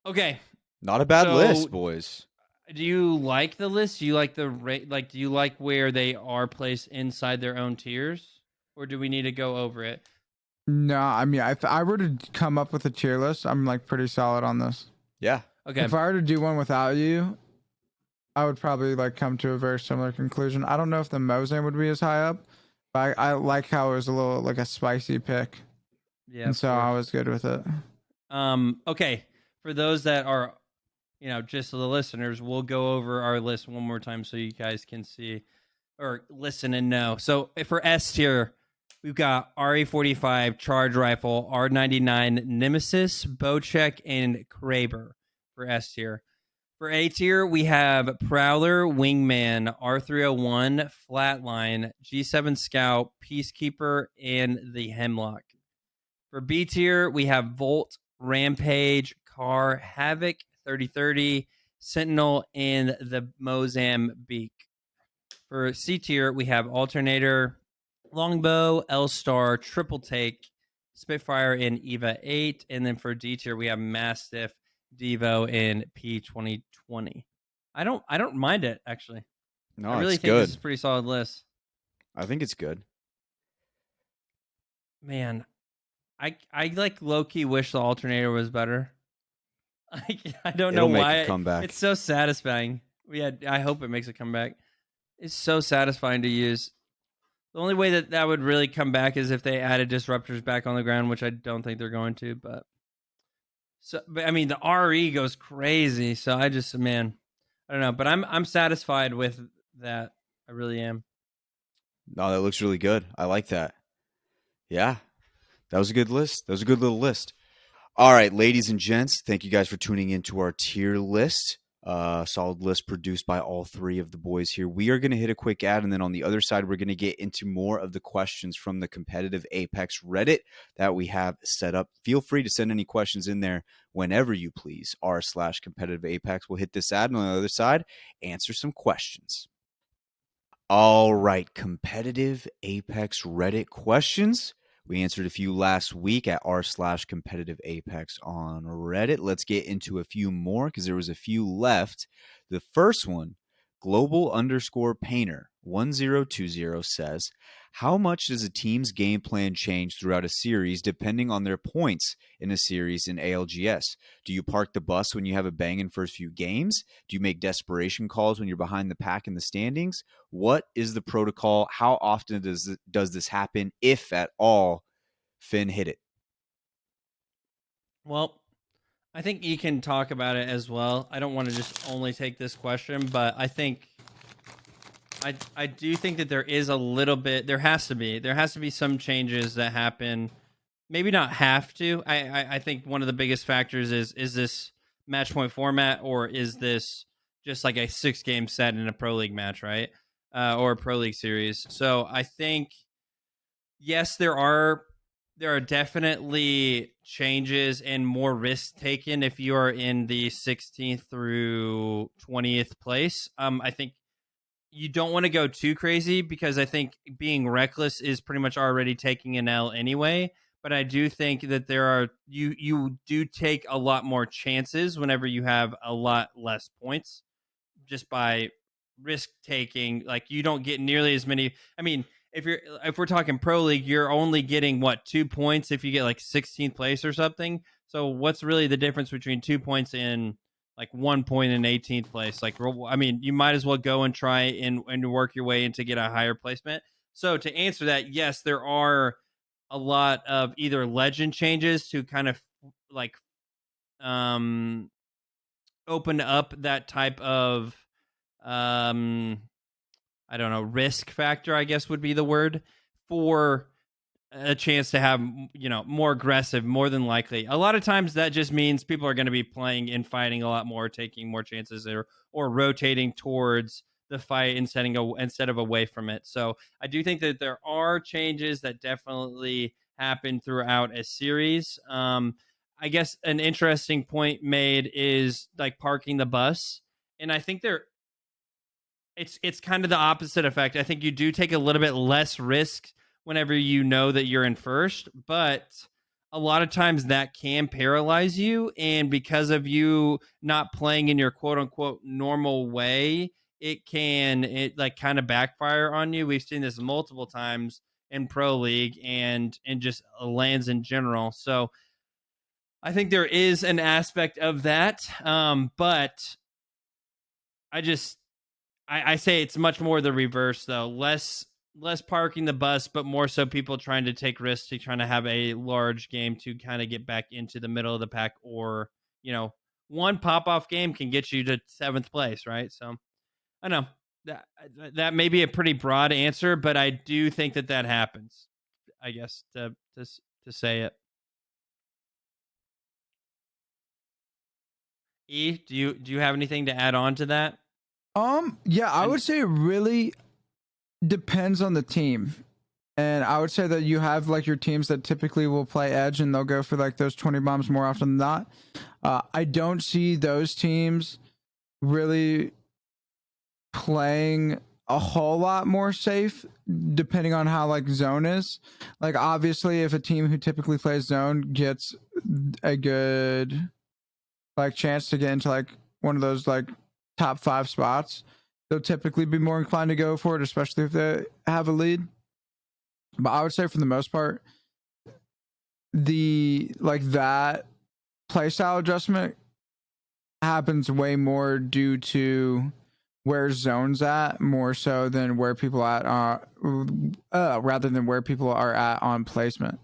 Okay, Not a bad So, list, boys. do you like the list? Do you like the rate? Like, do you like where they are placed inside their own tiers, or do we need to go over it? No, I mean, if I were to come up with a tier list, I'm like pretty solid on this. Yeah. Okay. If I were to do one without you, I would probably like come to a very similar conclusion. I don't know if the Mozam would be as high up, but I like how it was a little like a spicy pick, Yeah. and of so I course. was good with it. Okay. For those that are, just the listeners, we'll go over our list one more time so you guys can see or listen and know. So for S tier, we've got RE45, Charge Rifle, R99, Nemesis, Bocek, and Kraber for S tier. For A tier, we have Prowler, Wingman, R301, Flatline, G7 Scout, Peacekeeper, and the Hemlock. For B tier, we have Volt, Rampage, Car, Havoc, 3030, Sentinel, and the Mozambique. For C tier, we have Alternator, Longbow, L-Star, Triple Take, Spitfire, and Eva 8. And then for D tier, we have Mastiff, Devo, and P2020. I don't mind it, actually. No, I really it's think good. this is a pretty solid list. I think it's good. Man, I like low-key wish the Alternator was better. I don't know It'll make why. a comeback. It's so satisfying. I hope it makes a comeback. It's so satisfying to use. The only way that would really come back is if they added disruptors back on the ground, which I don't think they're going to. But I mean, the RE goes crazy. So I don't know. But I'm satisfied with that. I really am. No, that looks really good. I like that. Yeah. That was a good list. That was a good little list. All right, ladies and gents, thank you guys for tuning into our tier list. Solid list produced by all three of the boys here. We are going to hit a quick ad, and then on the other side, we're going to get into more of the questions from the Competitive Apex Reddit that we have set up. Feel free to send any questions in there whenever you please. r/Competitive Apex. We'll hit this ad, and on the other side, answer some questions. All right, Competitive Apex Reddit questions. We answered a few last week at r/Competitive Apex on Reddit. Let's get into a few more because there was a few left. The first one, Global_Painter 1020 says, how much does a team's game plan change throughout a series depending on their points in a series in ALGS? Do you park the bus when you have a banging first few games? Do you make desperation calls when you're behind the pack in the standings? What is the protocol? How often does this happen, if at all? Finn, hit it. Well, I think you can talk about it as well. I don't want to just only take this question, but I think I do think that there is a little bit. There has to be some changes that happen. Maybe not have to. I think one of the biggest factors is this match point format, or is this just like a 6-game set in a pro league match, right? Or a pro league series. So I think yes, there are definitely changes and more risk taken if you are in the 16th through 20th place. I think you don't want to go too crazy because I think being reckless is pretty much already taking an L anyway. But I do think that you do take a lot more chances whenever you have a lot less points just by risk taking. Like you don't get nearly as many. I mean, if we're talking pro league, you're only getting 2 points if you get like 16th place or something. So what's really the difference between 2 points and like 1 point in 18th place? Like, I mean, you might as well go and try and work your way in to get a higher placement. So to answer that, yes, there are a lot of either legend changes to kind of like open up that type of I don't know, risk factor, I guess would be the word, for a chance to have, more aggressive, more than likely. A lot of times that just means people are going to be playing and fighting a lot more, taking more chances, or rotating towards the fight instead of away from it. So I do think that there are changes that definitely happen throughout a series. I guess an interesting point made is like parking the bus. And I think it's kind of the opposite effect. I think you do take a little bit less risk whenever you know that you're in first, but a lot of times that can paralyze you. And because of you not playing in your quote unquote normal way, it like kind of backfire on you. We've seen this multiple times in Pro League and just lands in general. So I think there is an aspect of that. But I just I say it's much more the reverse though. Less parking the bus, but more so people trying to take risks to trying to have a large game to kind of get back into the middle of the pack, or one pop off game can get you to 7th place, right? So I know that may be a pretty broad answer, but I do think that happens. I guess to say it. Do you have anything to add on to that? Yeah, I would say it really depends on the team. And I would say that you have like your teams that typically will play edge and they'll go for like those 20 bombs more often than not. I don't see those teams really playing a whole lot more safe depending on how like zone is. Like obviously if a team who typically plays zone gets a good like chance to get into like one of those like top 5 spots, they'll typically be more inclined to go for it, especially if they have a lead. But I would say for the most part, that playstyle adjustment happens way more due to where zone's at, more so than where people at rather than where people are at on placement.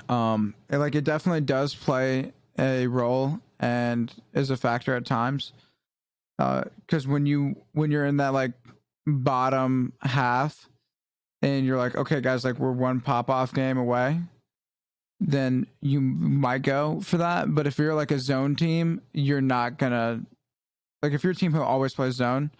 It definitely does play a role and is a factor at times. Because when you're in that like bottom half and you're like, okay guys, like we're one pop off game away, then you might go for that. But if you're like a zone team, you're not gonna, like if your team who always plays zone,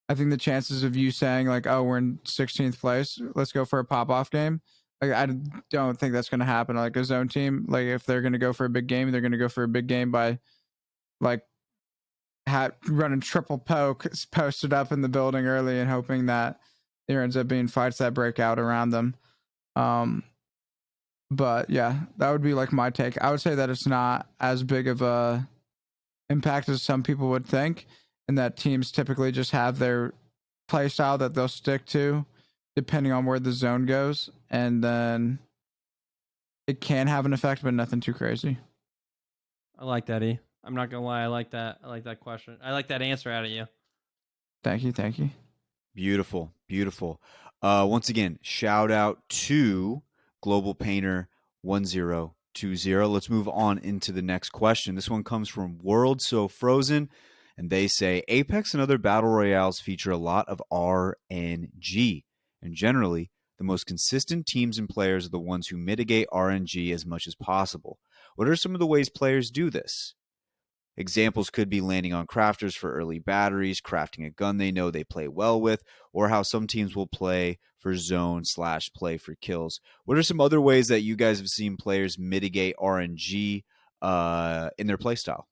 I think the chances of you saying like, oh, we're in 16th place, let's go for a pop off game, like I don't think that's gonna happen. Like a zone team, like if they're gonna go for a big game, they're gonna go for a big game by like running triple poke posted up in the building early and hoping that there ends up being fights that break out around them. But yeah, that would be like my take. I would say that it's not as big of a impact as some people would think, and that teams typically just have their play style that they'll stick to depending on where the zone goes, and then it can have an effect, but nothing too crazy. I like that, E. I'm not gonna lie, I like that question. I like that answer out of you. Thank you. Beautiful. Once again, shout out to Global Painter 1020. Let's move on into the next question. This one comes from World So Frozen, and they say Apex and other battle royales feature a lot of RNG, and generally the most consistent teams and players are the ones who mitigate RNG as much as possible. What are some of the ways players do this? Examples could be landing on crafters for early batteries, crafting a gun they know they play well with, or how some teams will play for zone / play for kills. What are some other ways that you guys have seen players mitigate RNG in their playstyle?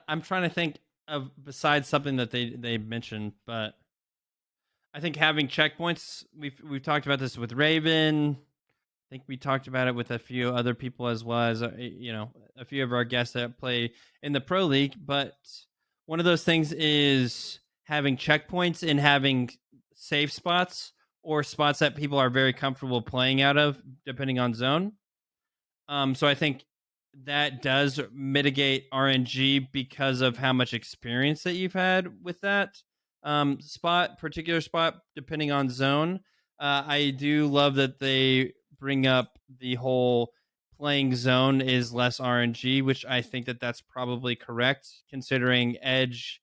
I'm trying to think of besides something that they mentioned, but I think having checkpoints. We've talked about this with Raven. I think we talked about it with a few other people as well as a few of our guests that play in the Pro League. But one of those things is having checkpoints and having safe spots or spots that people are very comfortable playing out of, depending on zone. So I think that does mitigate RNG because of how much experience that you've had with that particular spot, depending on zone. I do love that they bring up the whole playing zone is less RNG, which I think that's probably correct, considering Edge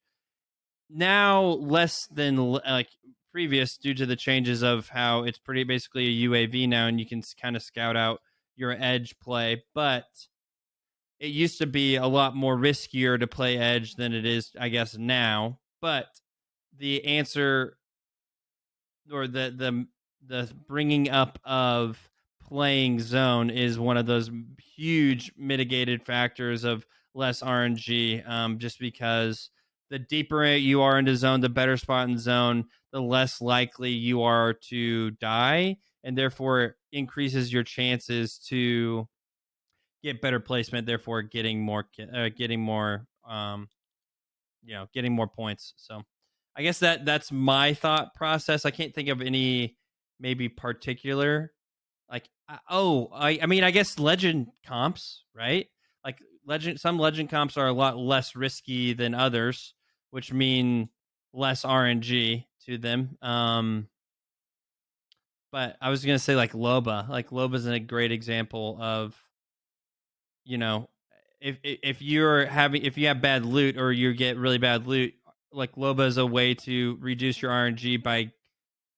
now less than like previous due to the changes of how it's pretty basically a UAV now, and you can kind of scout out your Edge play. But it used to be a lot more riskier to play Edge than it is, I guess, now. But the answer or the bringing up of playing zone is one of those huge mitigated factors of less RNG, just because the deeper you are into zone, the better spot in zone, the less likely you are to die, and therefore increases your chances to get better placement, therefore getting more getting more points. So I guess that's my thought process. I can't think of any maybe particular like I mean I guess legend comps, right? Like some legend comps are a lot less risky than others, which mean less RNG to them. But I was gonna say like Loba. Like Loba's a great example of, you know, if you have bad loot or you get really bad loot, like Loba is a way to reduce your RNG by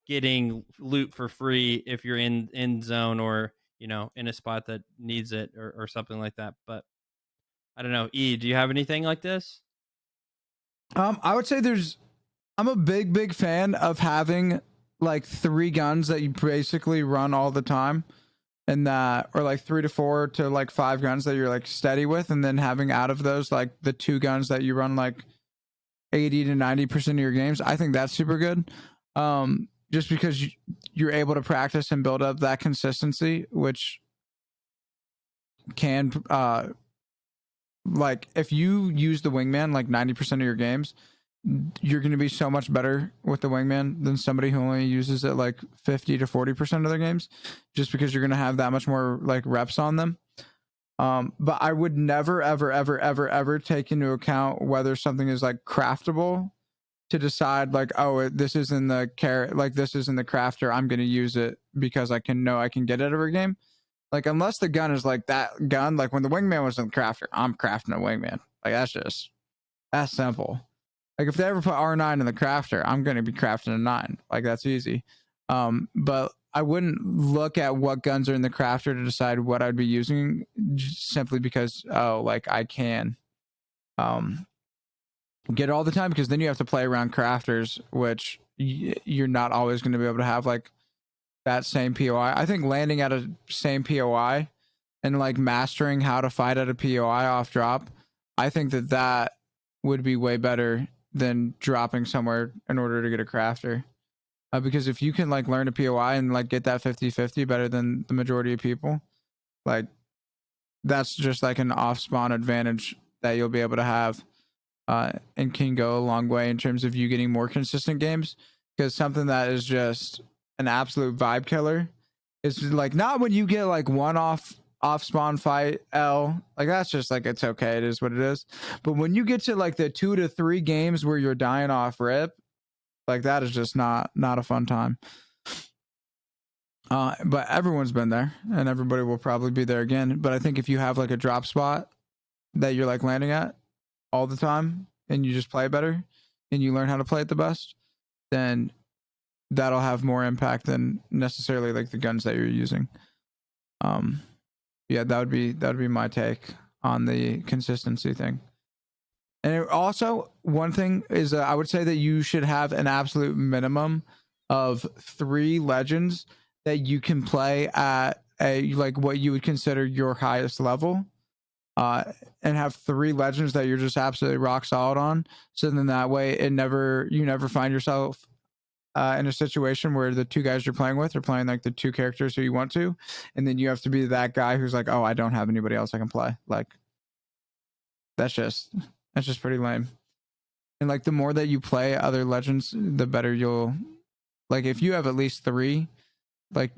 getting loot for free if you're in zone or in a spot that needs it or something like that. But I don't know. Do you have anything like this? I would say I'm a big fan of having like 3 guns that you basically run all the time, and that, or like 3 to 4 to like 5 guns that you're like steady with, and then having out of those like the 2 guns that you run like 80 to 90% of your games. I think that's super good. Just because you're able to practice and build up that consistency, which can like if you use the wingman like 90% of your games, you're going to be so much better with the wingman than somebody who only uses it like 50 to 40% of their games, just because you're going to have that much more like reps on them. But I would never ever take into account whether something is like craftable to decide like, oh, this is in the this is in the crafter, I'm going to use it because I can get it every game. Like, unless the gun is like that gun, like when the wingman was in the crafter, I'm crafting a wingman. Like, that's simple. Like, if they ever put R9 in the crafter, I'm going to be crafting a 9. Like, that's easy. But I wouldn't look at what guns are in the crafter to decide what I'd be using, just simply because, like I can get it all the time, because then you have to play around crafters, which you're not always going to be able to have like that same POI. I think landing at a same POI and like mastering how to fight at a POI off drop, I think that would be way better than dropping somewhere in order to get a crafter. Because if you can like learn a POI and like get that 50-50 better than the majority of people, like that's just like an off spawn advantage that you'll be able to have, and can go a long way in terms of you getting more consistent games. Because something that is just an absolute vibe killer is like, not when you get like one off spawn fight L, like that's just like, it's okay, it is what it is. But when you get to like the 2 to 3 games where you're dying off rip, like that is just not a fun time. But everyone's been there, and everybody will probably be there again. But I think if you have like a drop spot that you're like landing at all the time, and you just play better and you learn how to play it the best, then that'll have more impact than necessarily like the guns that you're using. Yeah, that would be my take on the consistency thing. And also, one thing is, I would say that you should have an absolute minimum of 3 legends that you can play at a like what you would consider your highest level, and have 3 legends that you're just absolutely rock solid on. So then that way, you never find yourself in a situation where the 2 guys you're playing with are playing like the 2 characters who you want to, and then you have to be that guy who's like, oh, I don't have anybody else I can play. Like, that's just pretty lame. And like, the more that you play other legends, the better you'll, like, if you have at least 3, like,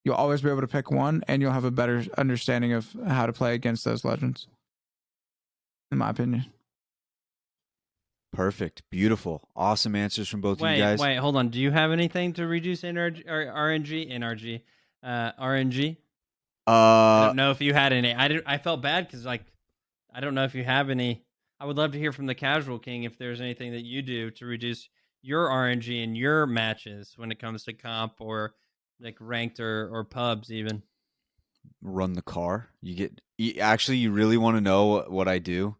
you'll always be able to pick one, and you'll have a better understanding of how to play against those legends, in my opinion. Perfect. Beautiful. Awesome answers from both of you guys. Wait, hold on. Do you have anything to reduce RNG? RNG? I don't know if you had any. I felt bad because, like, I don't know if you have any. I would love to hear from the Casual King if there's anything that you do to reduce your RNG in your matches when it comes to comp or like ranked or pubs even. Run the car. You really want to know what I do?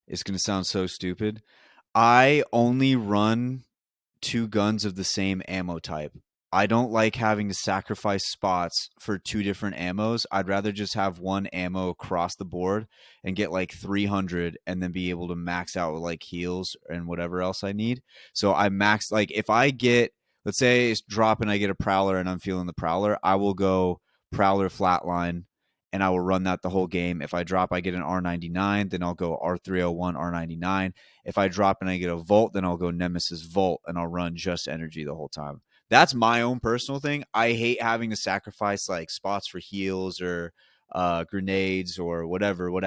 It's going to sound so stupid. I only run 2 guns of the same ammo type. I don't like having to sacrifice spots for two different ammos. I'd rather just have one ammo across the board and get like 300 and then be able to max out with like heals and whatever else I need. So I max, like if I get, let's say it's drop and I get a Prowler and I'm feeling the Prowler, I will go Prowler flatline and I will run that the whole game. If I drop, I get an R99, then I'll go R301, R99. If I drop and I get a Volt, then I'll go Nemesis Volt and I'll run just energy the whole time. That's my own personal thing. I hate having to sacrifice like spots for heals or grenades or whatever, what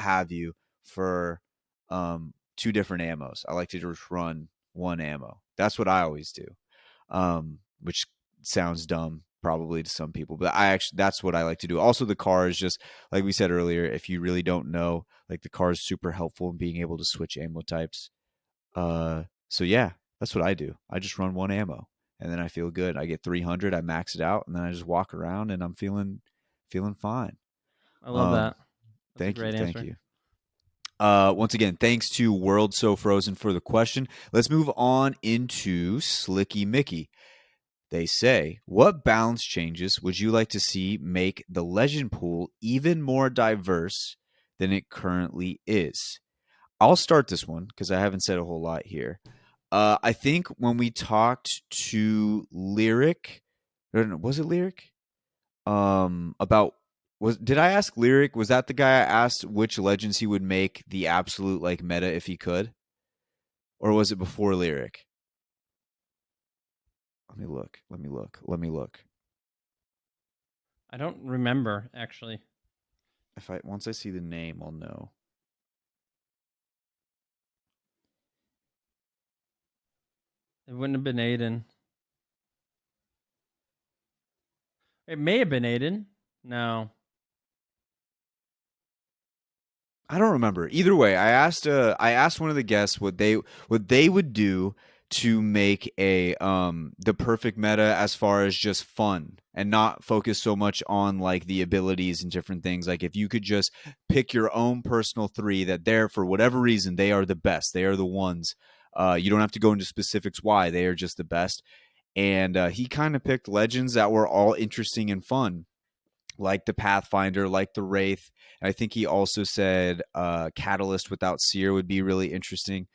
have you, for two different ammos. I like to just run one ammo. That's what I always do, which sounds dumb probably to some people, but that's what I like to do. Also, the car is just like we said earlier. If you really don't know, like the car is super helpful in being able to switch ammo types. So yeah, that's what I do. I just run one ammo. And then I feel good. I get 300. I max it out, and then I just walk around, and I'm feeling fine. I love that. That's Thank a great you, answer. thank you. Once again, thanks to World So Frozen for the question. Let's move on into Slicky Mickey. They say, what balance changes would you like to see make the legend pool even more diverse than it currently is? I'll start this one because I haven't said a whole lot here. I think when we talked to Lyric, was it Lyric? Did I ask Lyric? Was that the guy I asked which legends he would make the absolute like meta if he could? Or was it before Lyric? Let me look. I don't remember actually. Once I see the name, I'll know. It wouldn't have been Aiden. It may have been Aiden. No. I don't remember. Either way, I asked one of the guests what they would do to make the perfect meta as far as just fun and not focus so much on like the abilities and different things. Like if you could just pick your own personal three that they're, for whatever reason, they are the best. They are the ones. You don't have to go into specifics why. They are just the best. And he kind of picked legends that were all interesting and fun, like the Pathfinder, like the Wraith. And I think he also said Catalyst without Seer would be really interesting.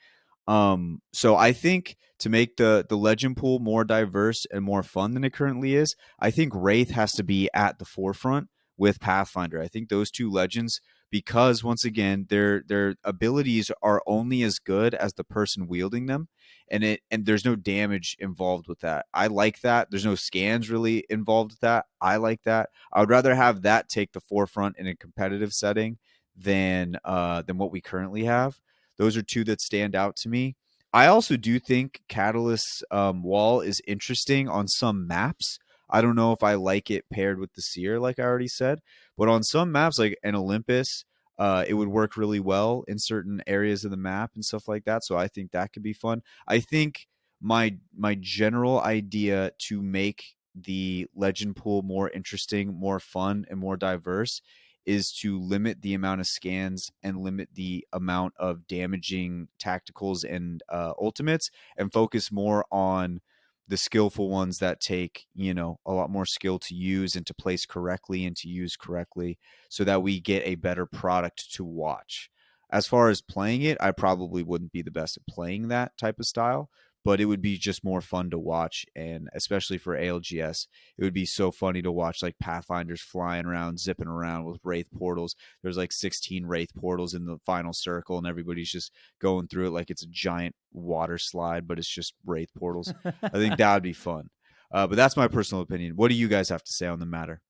So I think to make the legend pool more diverse and more fun than it currently is, I think Wraith has to be at the forefront with Pathfinder. I think those two legends, because once again, their abilities are only as good as the person wielding them, and there's no damage involved with that. I like that. There's no scans really involved with that. I like that. I would rather have that take the forefront in a competitive setting than what we currently have. Those are two that stand out to me. I also do think Catalyst's wall is interesting on some maps. I don't know if I like it paired with the Seer, like I already said, but on some maps, like an Olympus, it would work really well in certain areas of the map and stuff like that. So I think that could be fun. I think my general idea to make the legend pool more interesting, more fun, and more diverse is to limit the amount of scans and limit the amount of damaging tacticals and ultimates, and focus more on the skillful ones that take, a lot more skill to use and to place correctly and to use correctly, so that we get a better product to watch. As far as playing it, I probably wouldn't be the best at playing that type of style, but it would be just more fun to watch. And especially for ALGS, it would be so funny to watch like Pathfinders flying around, zipping around with Wraith portals. There's like 16 Wraith portals in the final circle, and everybody's just going through it like it's a giant water slide, but it's just Wraith portals. I think that would be fun. But that's my personal opinion. What do you guys have to say on the matter?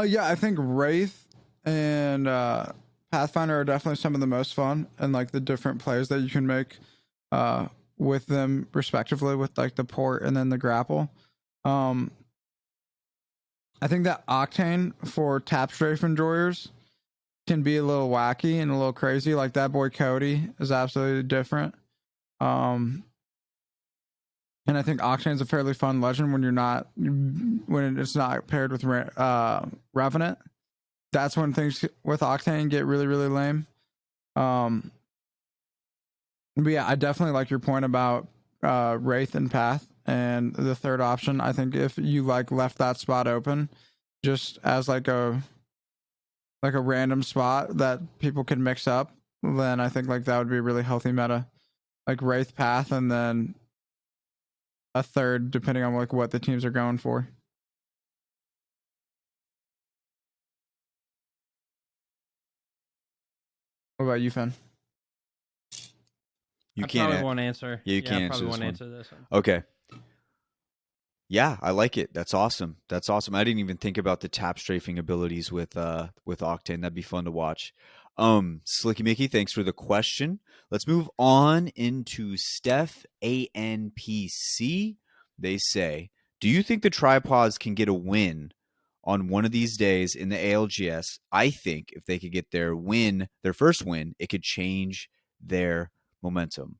Yeah, I think Wraith and Pathfinder are definitely some of the most fun, and like the different plays that you can make with them respectively, with like the port and then the grapple. I think that Octane for Tap Strafe Enjoyers can be a little wacky and a little crazy. Like that boy Cody is absolutely different. And I think Octane's a fairly fun legend when it's not paired with Revenant. That's when things with Octane get really, really lame. But yeah, I definitely like your point about Wraith and Path and the third option. I think if you like left that spot open just as like a random spot that people can mix up, then I think like that would be a really healthy meta. Like Wraith Path and then a third depending on like what the teams are going for. What about you, Finn? You I can't. probably won't answer. Yeah, you I can't answer probably this won't one. answer this one. Okay. Yeah, I like it. That's awesome. That's awesome. I didn't even think about the tap strafing abilities with Octane. That'd be fun to watch. Slicky Mickey, thanks for the question. Let's move on into Steph ANPC. They say, do you think the tripods can get a win on one of these days in the ALGS? I think if they could get their first win, it could change their momentum.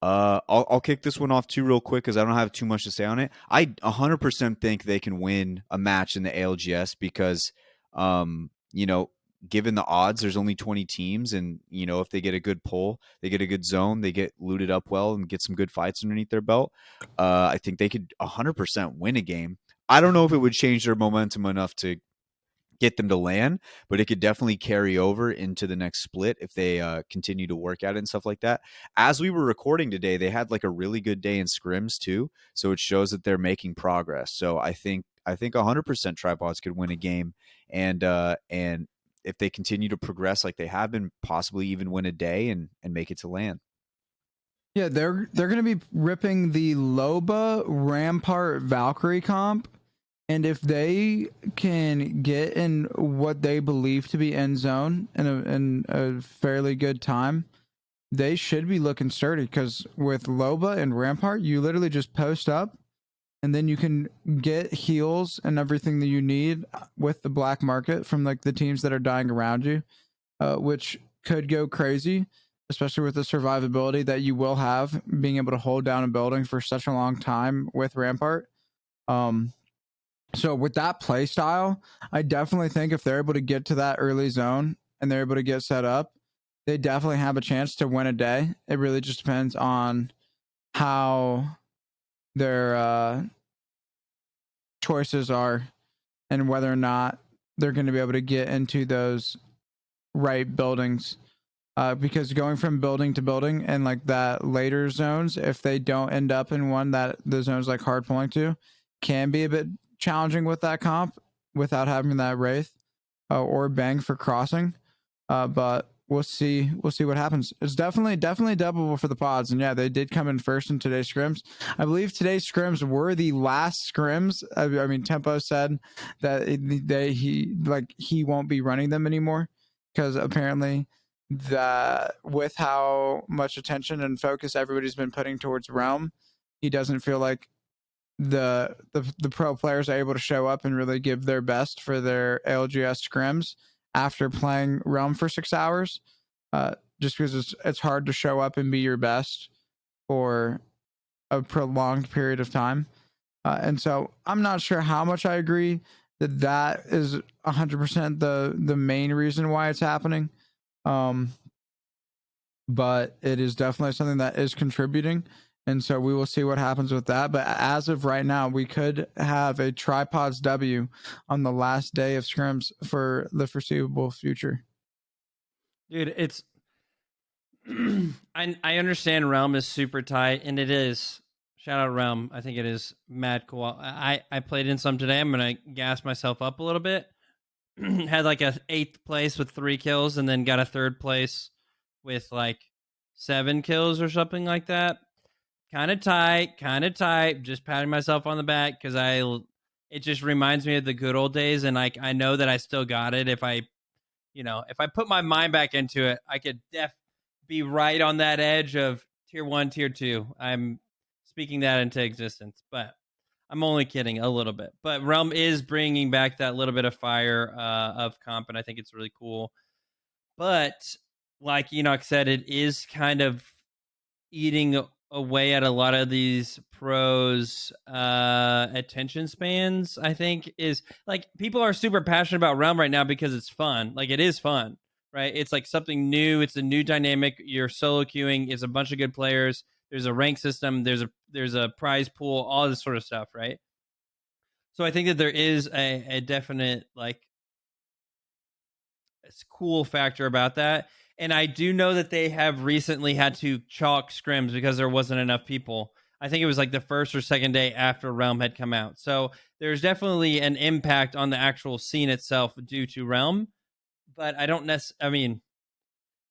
I'll kick this one off too real quick because I don't have too much to say on it. I 100% think they can win a match in the ALGS because, given the odds, there's only 20 teams, and if they get a good pull, they get a good zone, they get looted up well, and get some good fights underneath their belt. I think they could 100% win a game. I don't know if it would change their momentum enough to get them to land, but it could definitely carry over into the next split if they continue to work at it and stuff like that. As we were recording today, they had like a really good day in scrims too, so it shows that they're making progress. So I think 100% tripods could win a game, and if they continue to progress like they have been, possibly even win a day and make it to land. Yeah, they're going to be ripping the Loba Rampart Valkyrie comp. And if they can get in what they believe to be end zone in a fairly good time, they should be looking sturdy. Because with Loba and Rampart, you literally just post up, and then you can get heals and everything that you need with the black market from like the teams that are dying around you, which could go crazy, especially with the survivability that you will have being able to hold down a building for such a long time with Rampart. So with that play style, I definitely think if they're able to get to that early zone and they're able to get set up, they definitely have a chance to win a day. It really just depends on how their choices are and whether or not they're going to be able to get into those right buildings. Because going from building to building and like that later zones, if they don't end up in one that the zone's like hard pulling to, can be a bit challenging with that comp without having that Wraith or Bang for crossing. But we'll see what happens. It's definitely doubleable for the pods. And yeah, they did come in first in today's scrims. I believe today's scrims were the last scrims. I mean, Tempo said that he won't be running them anymore because apparently that with how much attention and focus everybody's been putting towards Realm, he doesn't feel like the pro players are able to show up and really give their best for their ALGS scrims after playing Realm for 6 hours, just because it's hard to show up and be your best for a prolonged period of time. And so I'm not sure how much I agree that is 100% the main reason why it's happening. But it is definitely something that is contributing. And so we will see what happens with that. But as of right now, we could have a tripods W on the last day of scrims for the foreseeable future. Dude, it's I understand Realm is super tight, and it is. Shout out Realm. I think it is mad cool. I played in some today. I'm gonna gas myself up a little bit. Had like a 8th place with 3 kills, and then got a 3rd place with like 7 kills or something like that. Kind of tight. Just patting myself on the back because it just reminds me of the good old days, and like I know that I still got it. If I put my mind back into it, I could be right on that edge of tier 1, tier 2. I'm speaking that into existence, but I'm only kidding a little bit. But Realm is bringing back that little bit of fire of comp, and I think it's really cool. But like Enoch said, it is kind of eating away at a lot of these pros attention spans. I think is like people are super passionate about Realm right now because it's fun. Like it is fun. right? It's like something new. It's a new dynamic. You're solo queuing. It's a bunch of good players. There's a rank system. There's a prize pool. All this sort of stuff, right? So I think that there is a definite like cool factor about that. And I do know that they have recently had to chalk scrims because there wasn't enough people. I think it was like the first or second day after Realm had come out. So there's definitely an impact on the actual scene itself due to Realm. But I don't necessarily, I mean,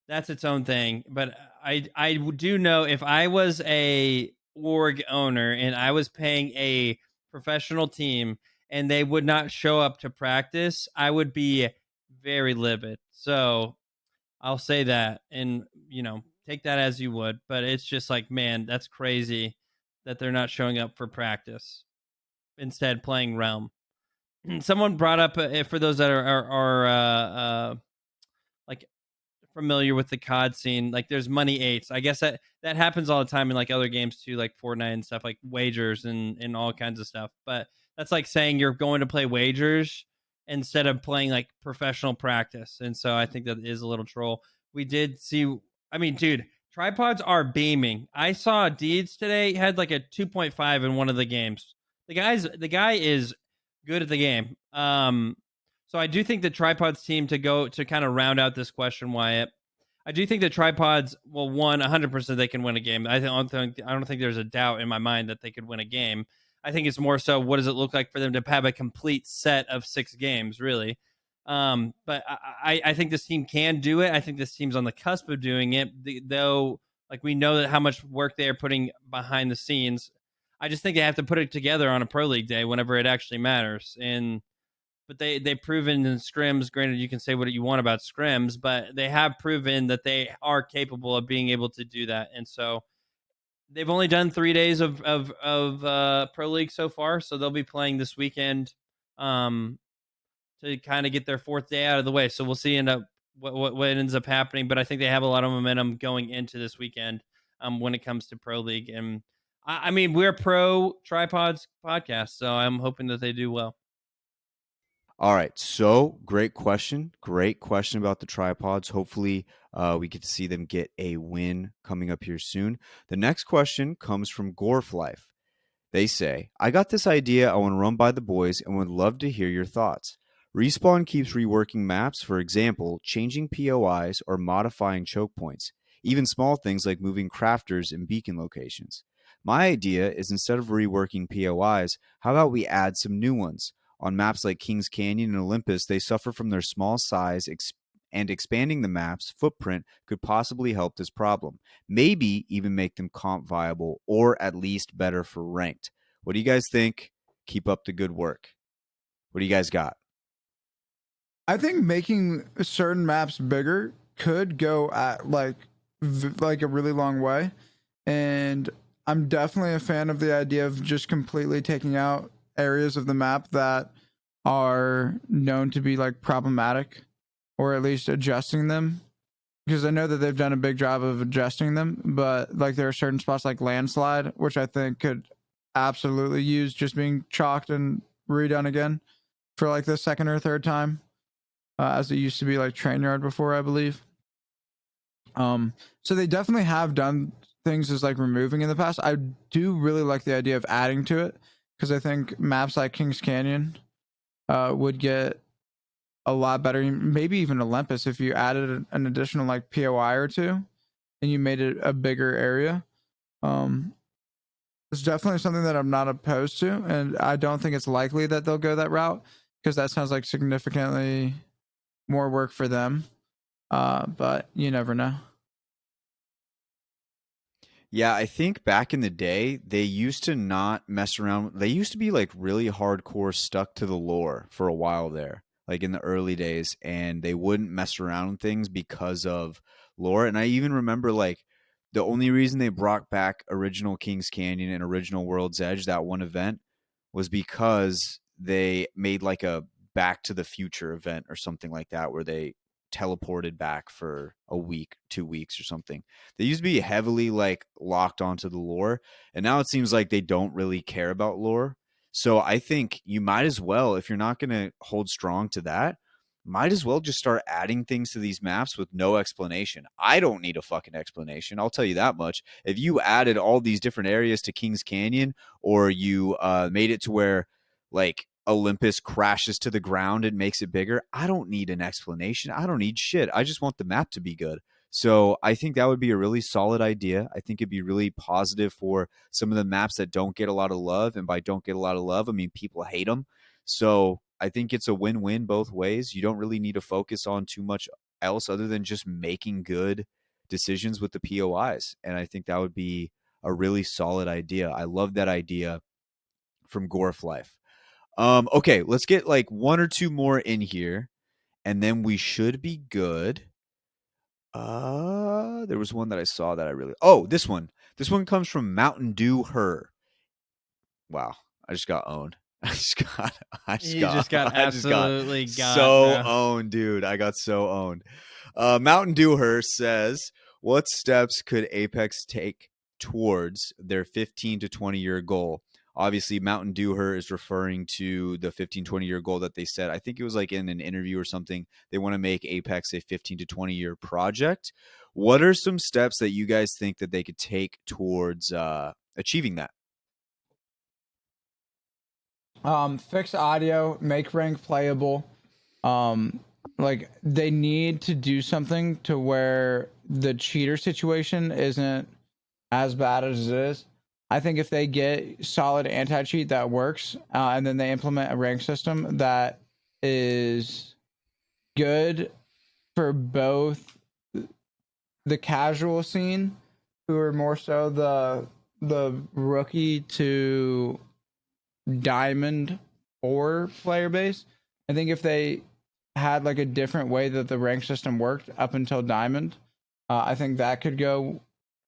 that's its own thing. But I do know if I was a org owner and I was paying a professional team and they would not show up to practice, I would be very livid. So I'll say that, and take that as you would. But it's just like, man, that's crazy that they're not showing up for practice, instead playing Realm. Someone brought up for those that are like familiar with the COD scene, like there's money eights. I guess that happens all the time in like other games too, like Fortnite and stuff, like wagers and all kinds of stuff. But that's like saying you're going to play wagers instead of playing like professional practice. And so I think that is a little troll. We did see, I mean, dude, tripods are beaming. I saw Deeds today had like a 2.5 in one of the games. The guy is good at the game. So I do think the tripods team, to kind of round out this question, Wyatt, I do think the tripods will 100% they can win a game. I don't think there's a doubt in my mind that they could win a game. I think it's more so what does it look like for them to have a complete set of 6 games, really. But I think this team can do it. I think this team's on the cusp of doing it, though. Like, we know that how much work they are putting behind the scenes. I just think they have to put it together on a Pro League day whenever it actually matters. But they've proven in scrims. Granted, you can say what you want about scrims, but they have proven that they are capable of being able to do that. And so they've only done 3 days of Pro League so far, so they'll be playing this weekend to kind of get their 4th day out of the way. So we'll see what ends up happening. But I think they have a lot of momentum going into this weekend when it comes to Pro League. And I mean, we're pro tripods podcast, so I'm hoping that they do well. All right. So great question. Great question about the tripods. Hopefully we get to see them get a win coming up here soon. The next question comes from Gorf Life. They say, I got this idea I want to run by the boys and would love to hear your thoughts. Respawn keeps reworking maps, for example, changing POIs or modifying choke points, even small things like moving crafters and beacon locations. My idea is instead of reworking POIs, how about we add some new ones? On maps like Kings Canyon and Olympus, they suffer from their small size, and expanding the map's footprint could possibly help this problem. Maybe even make them comp viable or at least better for ranked. What do you guys think? Keep up the good work. What do you guys got? I think making certain maps bigger could go at like a really long way, and I'm definitely a fan of the idea of just completely taking out areas of the map that are known to be like problematic, or at least adjusting them, because I know that they've done a big job of adjusting them, but like there are certain spots like Landslide, which I think could absolutely use just being chalked and redone again for like the 2nd or 3rd time, as it used to be like Train Yard before, I believe. So they definitely have done things as like removing in the past. I do really like the idea of adding to it, because I think maps like Kings Canyon would get a lot better. Maybe even Olympus, if you added an additional like POI or 2 and you made it a bigger area. It's definitely something that I'm not opposed to, and I don't think it's likely that they'll go that route, because that sounds like significantly more work for them. But you never know. Yeah, I think back in the day, they used to not mess around. They used to be like really hardcore stuck to the lore for a while there, like in the early days, and they wouldn't mess around with things because of lore. And I even remember like the only reason they brought back original Kings Canyon and original World's Edge, that one event, was because they made like a Back to the Future event or something like that, where they teleported back for a week, 2 weeks or something. They used to be heavily like locked onto the lore, and now it seems like they don't really care about lore. So I think you might as well, if you're not going to hold strong to that, might as well just start adding things to these maps with no explanation. I don't need a fucking explanation. I'll tell you that much. If you added all these different areas to Kings Canyon, or you made it to where like Olympus crashes to the ground and makes it bigger, I don't need an explanation. I don't need shit. I just want the map to be good. So I think that would be a really solid idea. I think it'd be really positive for some of the maps that don't get a lot of love. And by don't get a lot of love, I mean people hate them. So I think it's a win-win both ways. You don't really need to focus on too much else other than just making good decisions with the POIs. And I think that would be a really solid idea. I love that idea from Gorf Life. Okay, let's get like one or two more in here, and then we should be good. There was one that I saw that I really. Oh, this one. This one comes from Mountain Dew Her. Wow, I just got owned. I just got absolutely got so bro. owned, dude. I got so owned. Mountain Dew Her says, "What steps could Apex take towards their 15 to 20-year goal?" Obviously, Mountain Dew Her is referring to the 15, 20-year goal that they set. I think it was like in an interview or something. They want to make Apex a 15 to 20-year project. What are some steps that you guys think that they could take towards achieving that? Fix audio, make rank playable. Like they need to do something to where the cheater situation isn't as bad as it is. I think if they get solid anti-cheat that works, and then they implement a rank system that is good for both the casual scene, who are more so the rookie to diamond or player base. I think if they had like a different way that the rank system worked up until diamond, I think that could go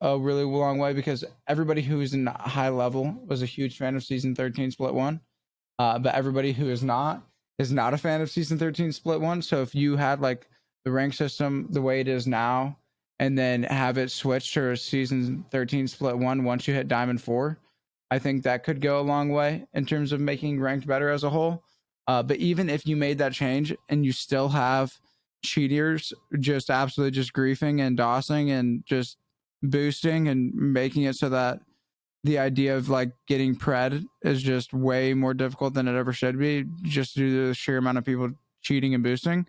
a really long way, because everybody who's in high level was a huge fan of season 13 split one, but everybody who is not a fan of season 13 split one. So if you had like the rank system the way it is now, and then have it switch to a season 13 split one once you hit diamond 4, I think that could go a long way in terms of making ranked better as a whole. But even if you made that change and you still have cheaters just absolutely just griefing and dossing and just boosting and making it so that the idea of like getting pred is just way more difficult than it ever should be, just due to the sheer amount of people cheating and boosting.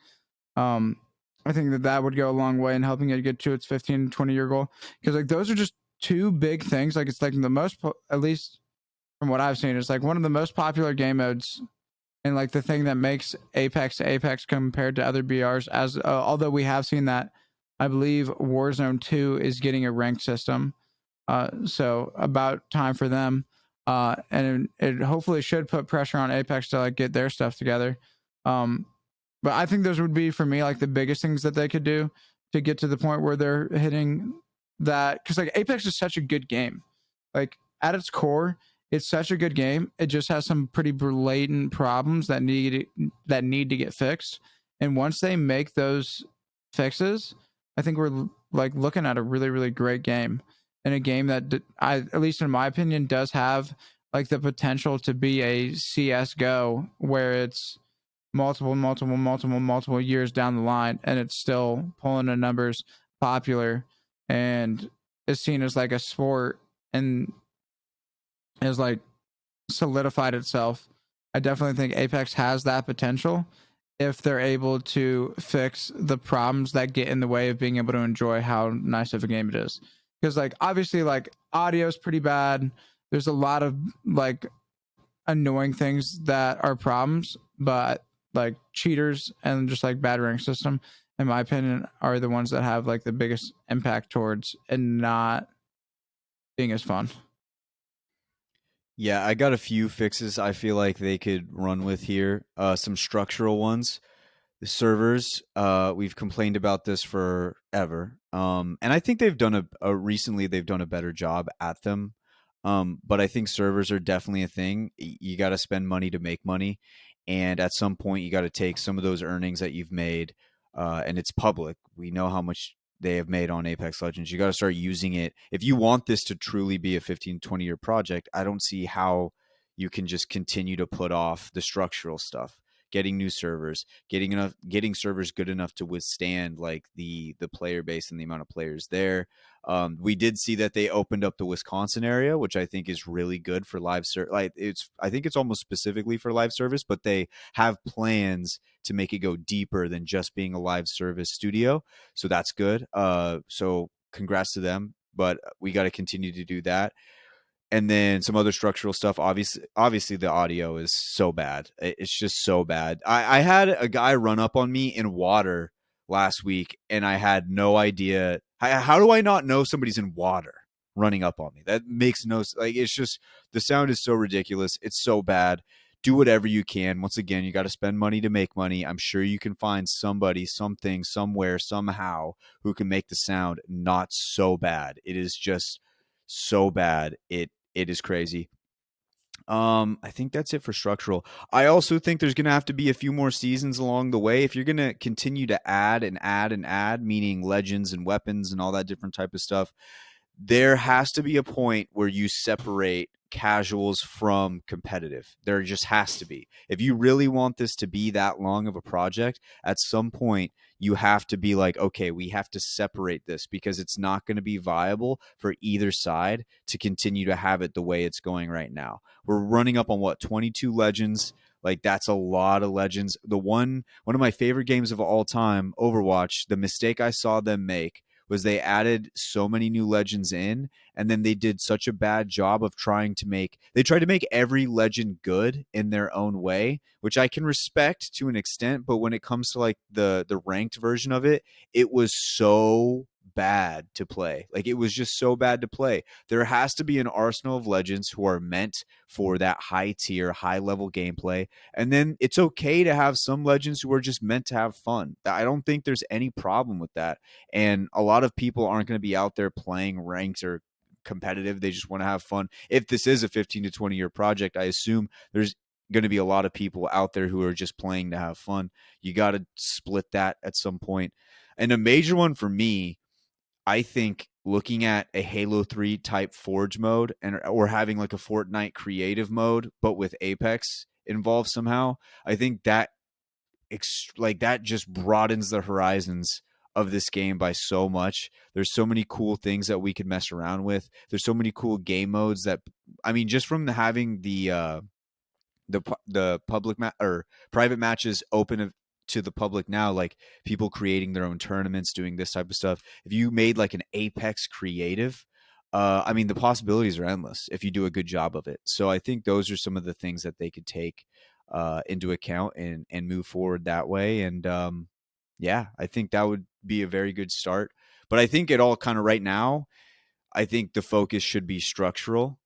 I think that would go a long way in helping it get to its 15, 20-year goal. Because like those are just two big things. Like it's like the most, at least from what I've seen, it's like one of the most popular game modes, and like the thing that makes Apex compared to other BRs. As although we have seen that, I believe Warzone 2 is getting a ranked system, so about time for them, and it hopefully should put pressure on Apex to like get their stuff together. But I think those would be for me like the biggest things that they could do to get to the point where they're hitting that, because like Apex is such a good game. Like at its core, it's such a good game. It just has some pretty blatant problems that need to get fixed. And once they make those fixes, I think we're like looking at a really, really great game, and a game that at least in my opinion, does have like the potential to be a CS:GO, where it's multiple years down the line, and it's still pulling the numbers, popular, and is seen as like a sport, and has like solidified itself. I definitely think Apex has that potential if they're able to fix the problems that get in the way of being able to enjoy how nice of a game it is. Because like obviously like audio is pretty bad. There's a lot of like annoying things that are problems, but like cheaters and just like bad rank system, in my opinion, are the ones that have like the biggest impact towards and not being as fun. Yeah, I got a few fixes I feel like they could run with here. Some structural ones. The servers, we've complained about this forever. And I think they've done recently they've done a better job at them. But I think servers are definitely a thing. You got to spend money to make money. And at some point, you got to take some of those earnings that you've made, and it's public. We know how much they have made on Apex Legends. You got to start using it. If you want this to truly be a 15, 20-year project, I don't see how you can just continue to put off the structural stuff. getting new servers, getting servers good enough to withstand like the player base and the amount of players there. We did see that they opened up the Wisconsin area, which I think is really good for live service. Like I think it's almost specifically for live service, but they have plans to make it go deeper than just being a live service studio. So that's good. So congrats to them, but we got to continue to do that. And then some other structural stuff. Obviously the audio is so bad. It's just so bad. I had a guy run up on me in water last week, and I had no idea. How do I not know somebody's in water running up on me? That makes no, like, it's just, the sound is so ridiculous. It's so bad. Do whatever you can. Once again, you got to spend money to make money. I'm sure you can find somebody, something, somewhere, somehow who can make the sound not so bad. It is just so bad. It is crazy. I think that's it for structural. I also think there's going to have to be a few more seasons along the way. If you're going to continue to add and add and add, meaning legends and weapons and all that different type of stuff, there has to be a point where you separate casuals from competitive. There just has to be. If you really want this to be that long of a project, at some point you have to be like, okay, we have to separate this, because it's not going to be viable for either side to continue to have it the way it's going right now. We're running up on what, 22 legends? Like, that's a lot of legends. One of my favorite games of all time, Overwatch, the mistake I saw them make was they added so many new legends in, and then they did such a bad job of tried to make every legend good in their own way, which I can respect to an extent, but when it comes to like the ranked version of it, it was so bad to play. Like, it was just so bad to play. There has to be an arsenal of legends who are meant for that high tier, high level gameplay. And then it's okay to have some legends who are just meant to have fun. I don't think there's any problem with that. And a lot of people aren't going to be out there playing ranked or competitive. They just want to have fun. If this is a 15 to 20 year project, I assume there's going to be a lot of people out there who are just playing to have fun. You got to split that at some point. And a major one for me, I think, looking at a Halo 3 type Forge mode, or having like a Fortnite creative mode, but with Apex involved somehow, I think that that just broadens the horizons of this game by so much. There's so many cool things that we could mess around with. There's so many cool game modes that, I mean, just from having the public or private matches open to the public now, like people creating their own tournaments, doing this type of stuff. If you made like an Apex creative, I mean, the possibilities are endless if you do a good job of it. So I think those are some of the things that they could take into account and move forward that way. And yeah, I think that would be a very good start. But I think it all kind of right now, I think the focus should be structural.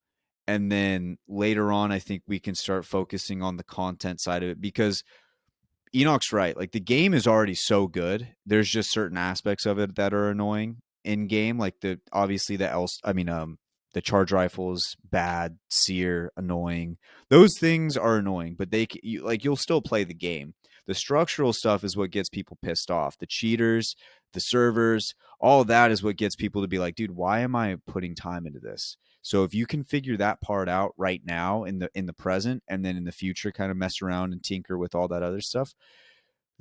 And then later on, I think we can start focusing on the content side of it, because Enoch's right. Like, the game is already so good. There's just certain aspects of it that are annoying in game. Like the charge rifle is bad, sear, annoying. Those things are annoying, but you'll still play the game. The structural stuff is what gets people pissed off. The cheaters, the servers, all of that is what gets people to be like, dude, why am I putting time into this? So if you can figure that part out right now in the present, and then in the future kind of mess around and tinker with all that other stuff,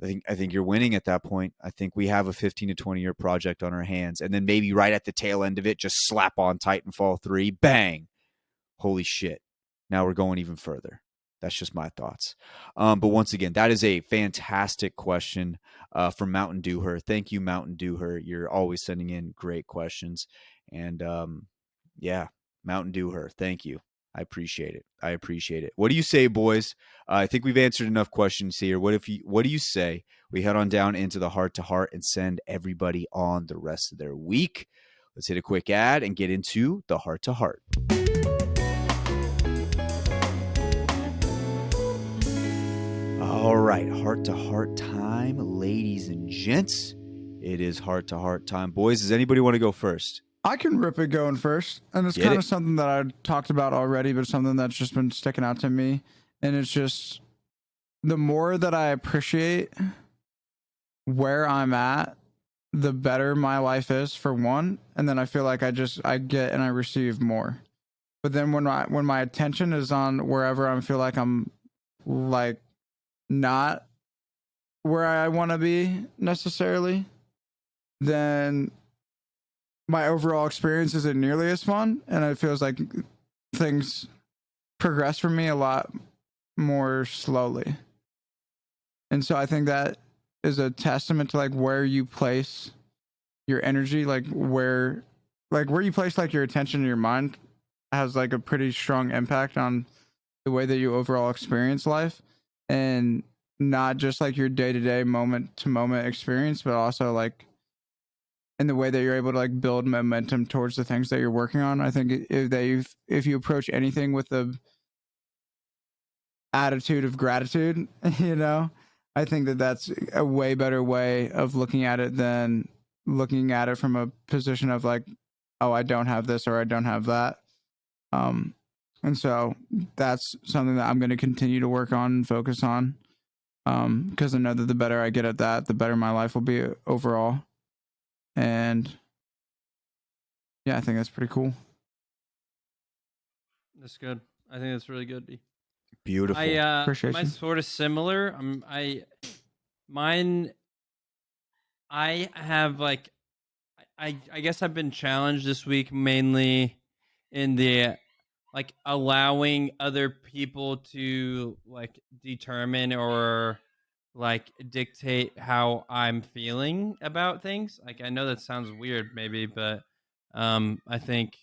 I think you're winning at that point. I think we have a 15 to 20 year project on our hands, and then maybe right at the tail end of it, just slap on Titanfall 3, bang. Holy shit. Now we're going even further. That's just my thoughts. But once again, that is a fantastic question from Mountain Dewher. Thank you, Mountain Dewher. You're always sending in great questions. And yeah, Mountain Dewher, thank you. I appreciate it. What do you say, boys? I think we've answered enough questions here. What do you say we head on down into the heart to heart and send everybody on the rest of their week? Let's hit a quick ad and get into the heart to heart. All right, heart to heart time, ladies and gents. It is heart to heart time. Boys, does anybody want to go first? I can rip it going first. And it's kind of something that I talked about already, but something that's just been sticking out to me. And it's just, the more that I appreciate where I'm at, the better my life is, for one. And then I feel like I get and I receive more. But then when my attention is on wherever I feel like I'm like not where I want to be necessarily, then my overall experience isn't nearly as fun, and it feels like things progress for me a lot more slowly. And so I think that is a testament to like where you place your energy, like where you place like your attention and your mind has like a pretty strong impact on the way that you overall experience life, and not just like your day-to-day moment to moment experience, but also like in the way that you're able to like build momentum towards the things that you're working on. I think if you approach anything with the attitude of gratitude, I think that that's a way better way of looking at it than looking at it from a position of like, oh, I don't have this or I don't have that. And so that's something that I'm going to continue to work on and focus on, because I know that the better I get at that, the better my life will be overall. And yeah, I think that's pretty cool. That's good. I think that's really good. Beautiful. Appreciate Mine's you. sort of similar. I have like, I guess I've been challenged this week mainly in the like allowing other people to like determine or like dictate how I'm feeling about things. Like I know that sounds weird maybe, but I think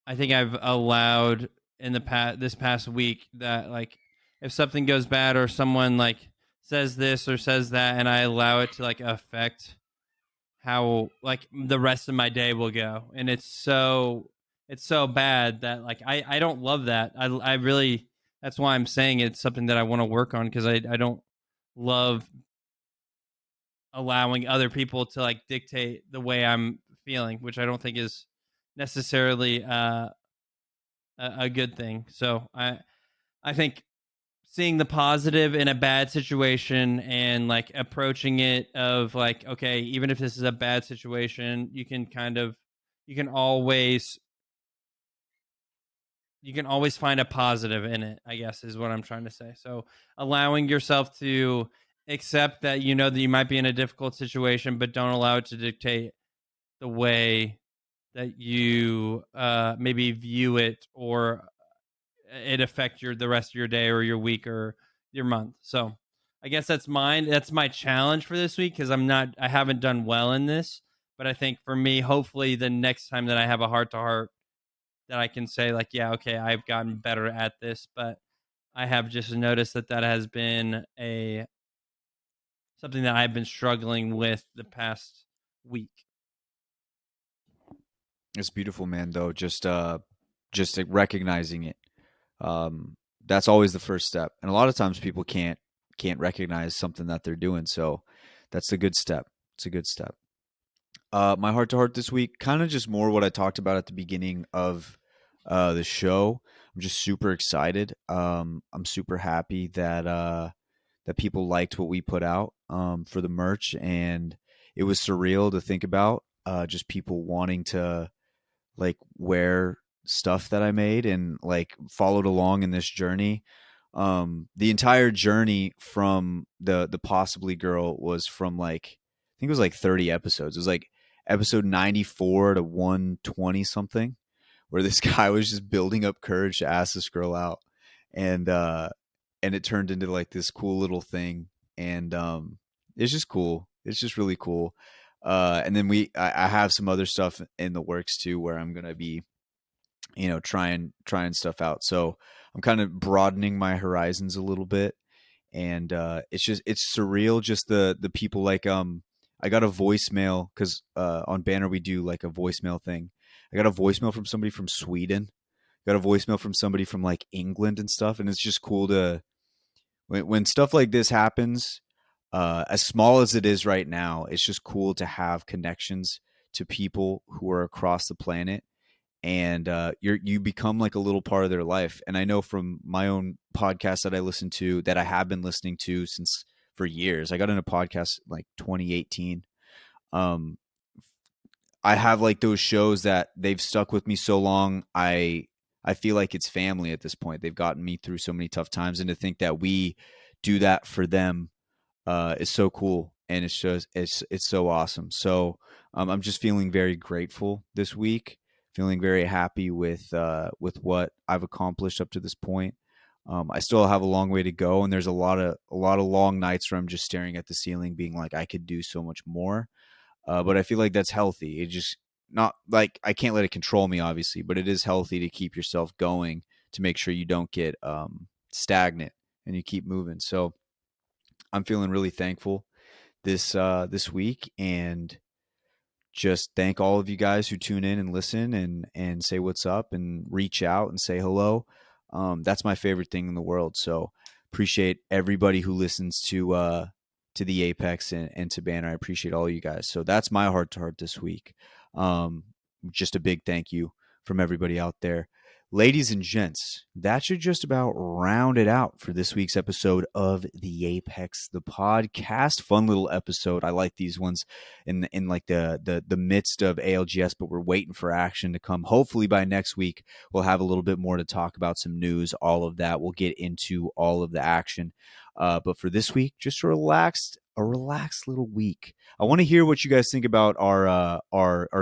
I've allowed in this past week that like if something goes bad or someone like says this or says that and I allow it to like affect how like the rest of my day will go, and it's so bad that like I don't love that. I really, that's why I'm saying it's something that I want to work on, because I don't love allowing other people to like dictate the way I'm feeling, which I don't think is necessarily a good thing. So I think seeing the positive in a bad situation and like approaching it of like, okay, even if this is a bad situation, you can always find a positive in it, I guess is what I'm trying to say. So allowing yourself to accept that that you might be in a difficult situation, but don't allow it to dictate the way that you maybe view it, or it affect the rest of your day or your week or your month. So I guess that's my challenge for this week, because I haven't done well in this. But I think for me, hopefully the next time that I have a heart to heart, that I can say like, yeah, okay, I've gotten better at this. But I have just noticed that has been something that I've been struggling with the past week. It's beautiful, man, though. Just like, recognizing it. That's always the first step. And a lot of times people can't recognize something that they're doing. So that's a good step. It's a good step. My heart to heart this week, kind of just more what I talked about at the beginning of the show. I'm just super excited. I'm super happy that people liked what we put out for the merch, and it was surreal to think about just people wanting to like wear stuff that I made and like followed along in this journey. The entire journey from the Possibly Girl was from like, I think it was like 30 episodes. It was like episode 94 to 120 something, where this guy was just building up courage to ask this girl out, and it turned into like this cool little thing, and it's just cool. It's just really cool. And then I have some other stuff in the works too, where I'm gonna be, trying stuff out. So I'm kind of broadening my horizons a little bit, and it's surreal. Just the people, like I got a voicemail, because on Banner we do like a voicemail thing. I got a voicemail from somebody from Sweden. Got a voicemail from somebody from like England and stuff, and it's just cool to when stuff like this happens. As small as it is right now, it's just cool to have connections to people who are across the planet, and you become like a little part of their life. And I know from my own podcast that I listen to, that I have been listening to since for years. I got into podcast like 2018. Um, I have like those shows that they've stuck with me so long. I I feel like it's family at this point. They've gotten me through so many tough times, and to think that we do that for them is so cool, and it's so awesome. So I'm just feeling very grateful this week, feeling very happy with what I've accomplished up to this point. I still have a long way to go, and there's a lot of long nights where I'm just staring at the ceiling, being like, I could do so much more. But I feel like that's healthy. It just not like I can't let it control me, obviously, but it is healthy to keep yourself going to make sure you don't get stagnant and you keep moving. So I'm feeling really thankful this week, and just thank all of you guys who tune in and listen and say what's up and reach out and say hello. That's my favorite thing in the world. So appreciate everybody who listens to the Apex and to Banner. I appreciate all you guys. So that's my heart to heart this week. Just a big thank you from everybody out there. Ladies and gents, that should just about round it out for this week's episode of the Apex, the podcast. Fun little episode. I like these ones in like the midst of ALGS, but we're waiting for action to come. Hopefully by next week, we'll have a little bit more to talk about, some news, all of that. We'll get into all of the action. But for this week, just a relaxed little week. I want to hear what you guys think about our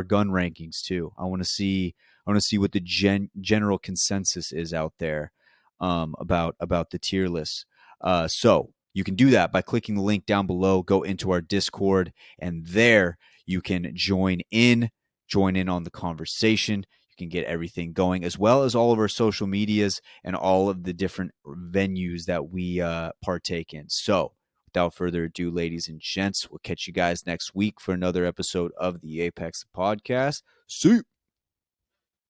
gun rankings too. I want to see what the general consensus is out there about the tier list. So you can do that by clicking the link down below. Go into our Discord, and there you can join in on the conversation. You can get everything going, as well as all of our social medias and all of the different venues that we partake in. So without further ado, ladies and gents, we'll catch you guys next week for another episode of the Apex Podcast. See you.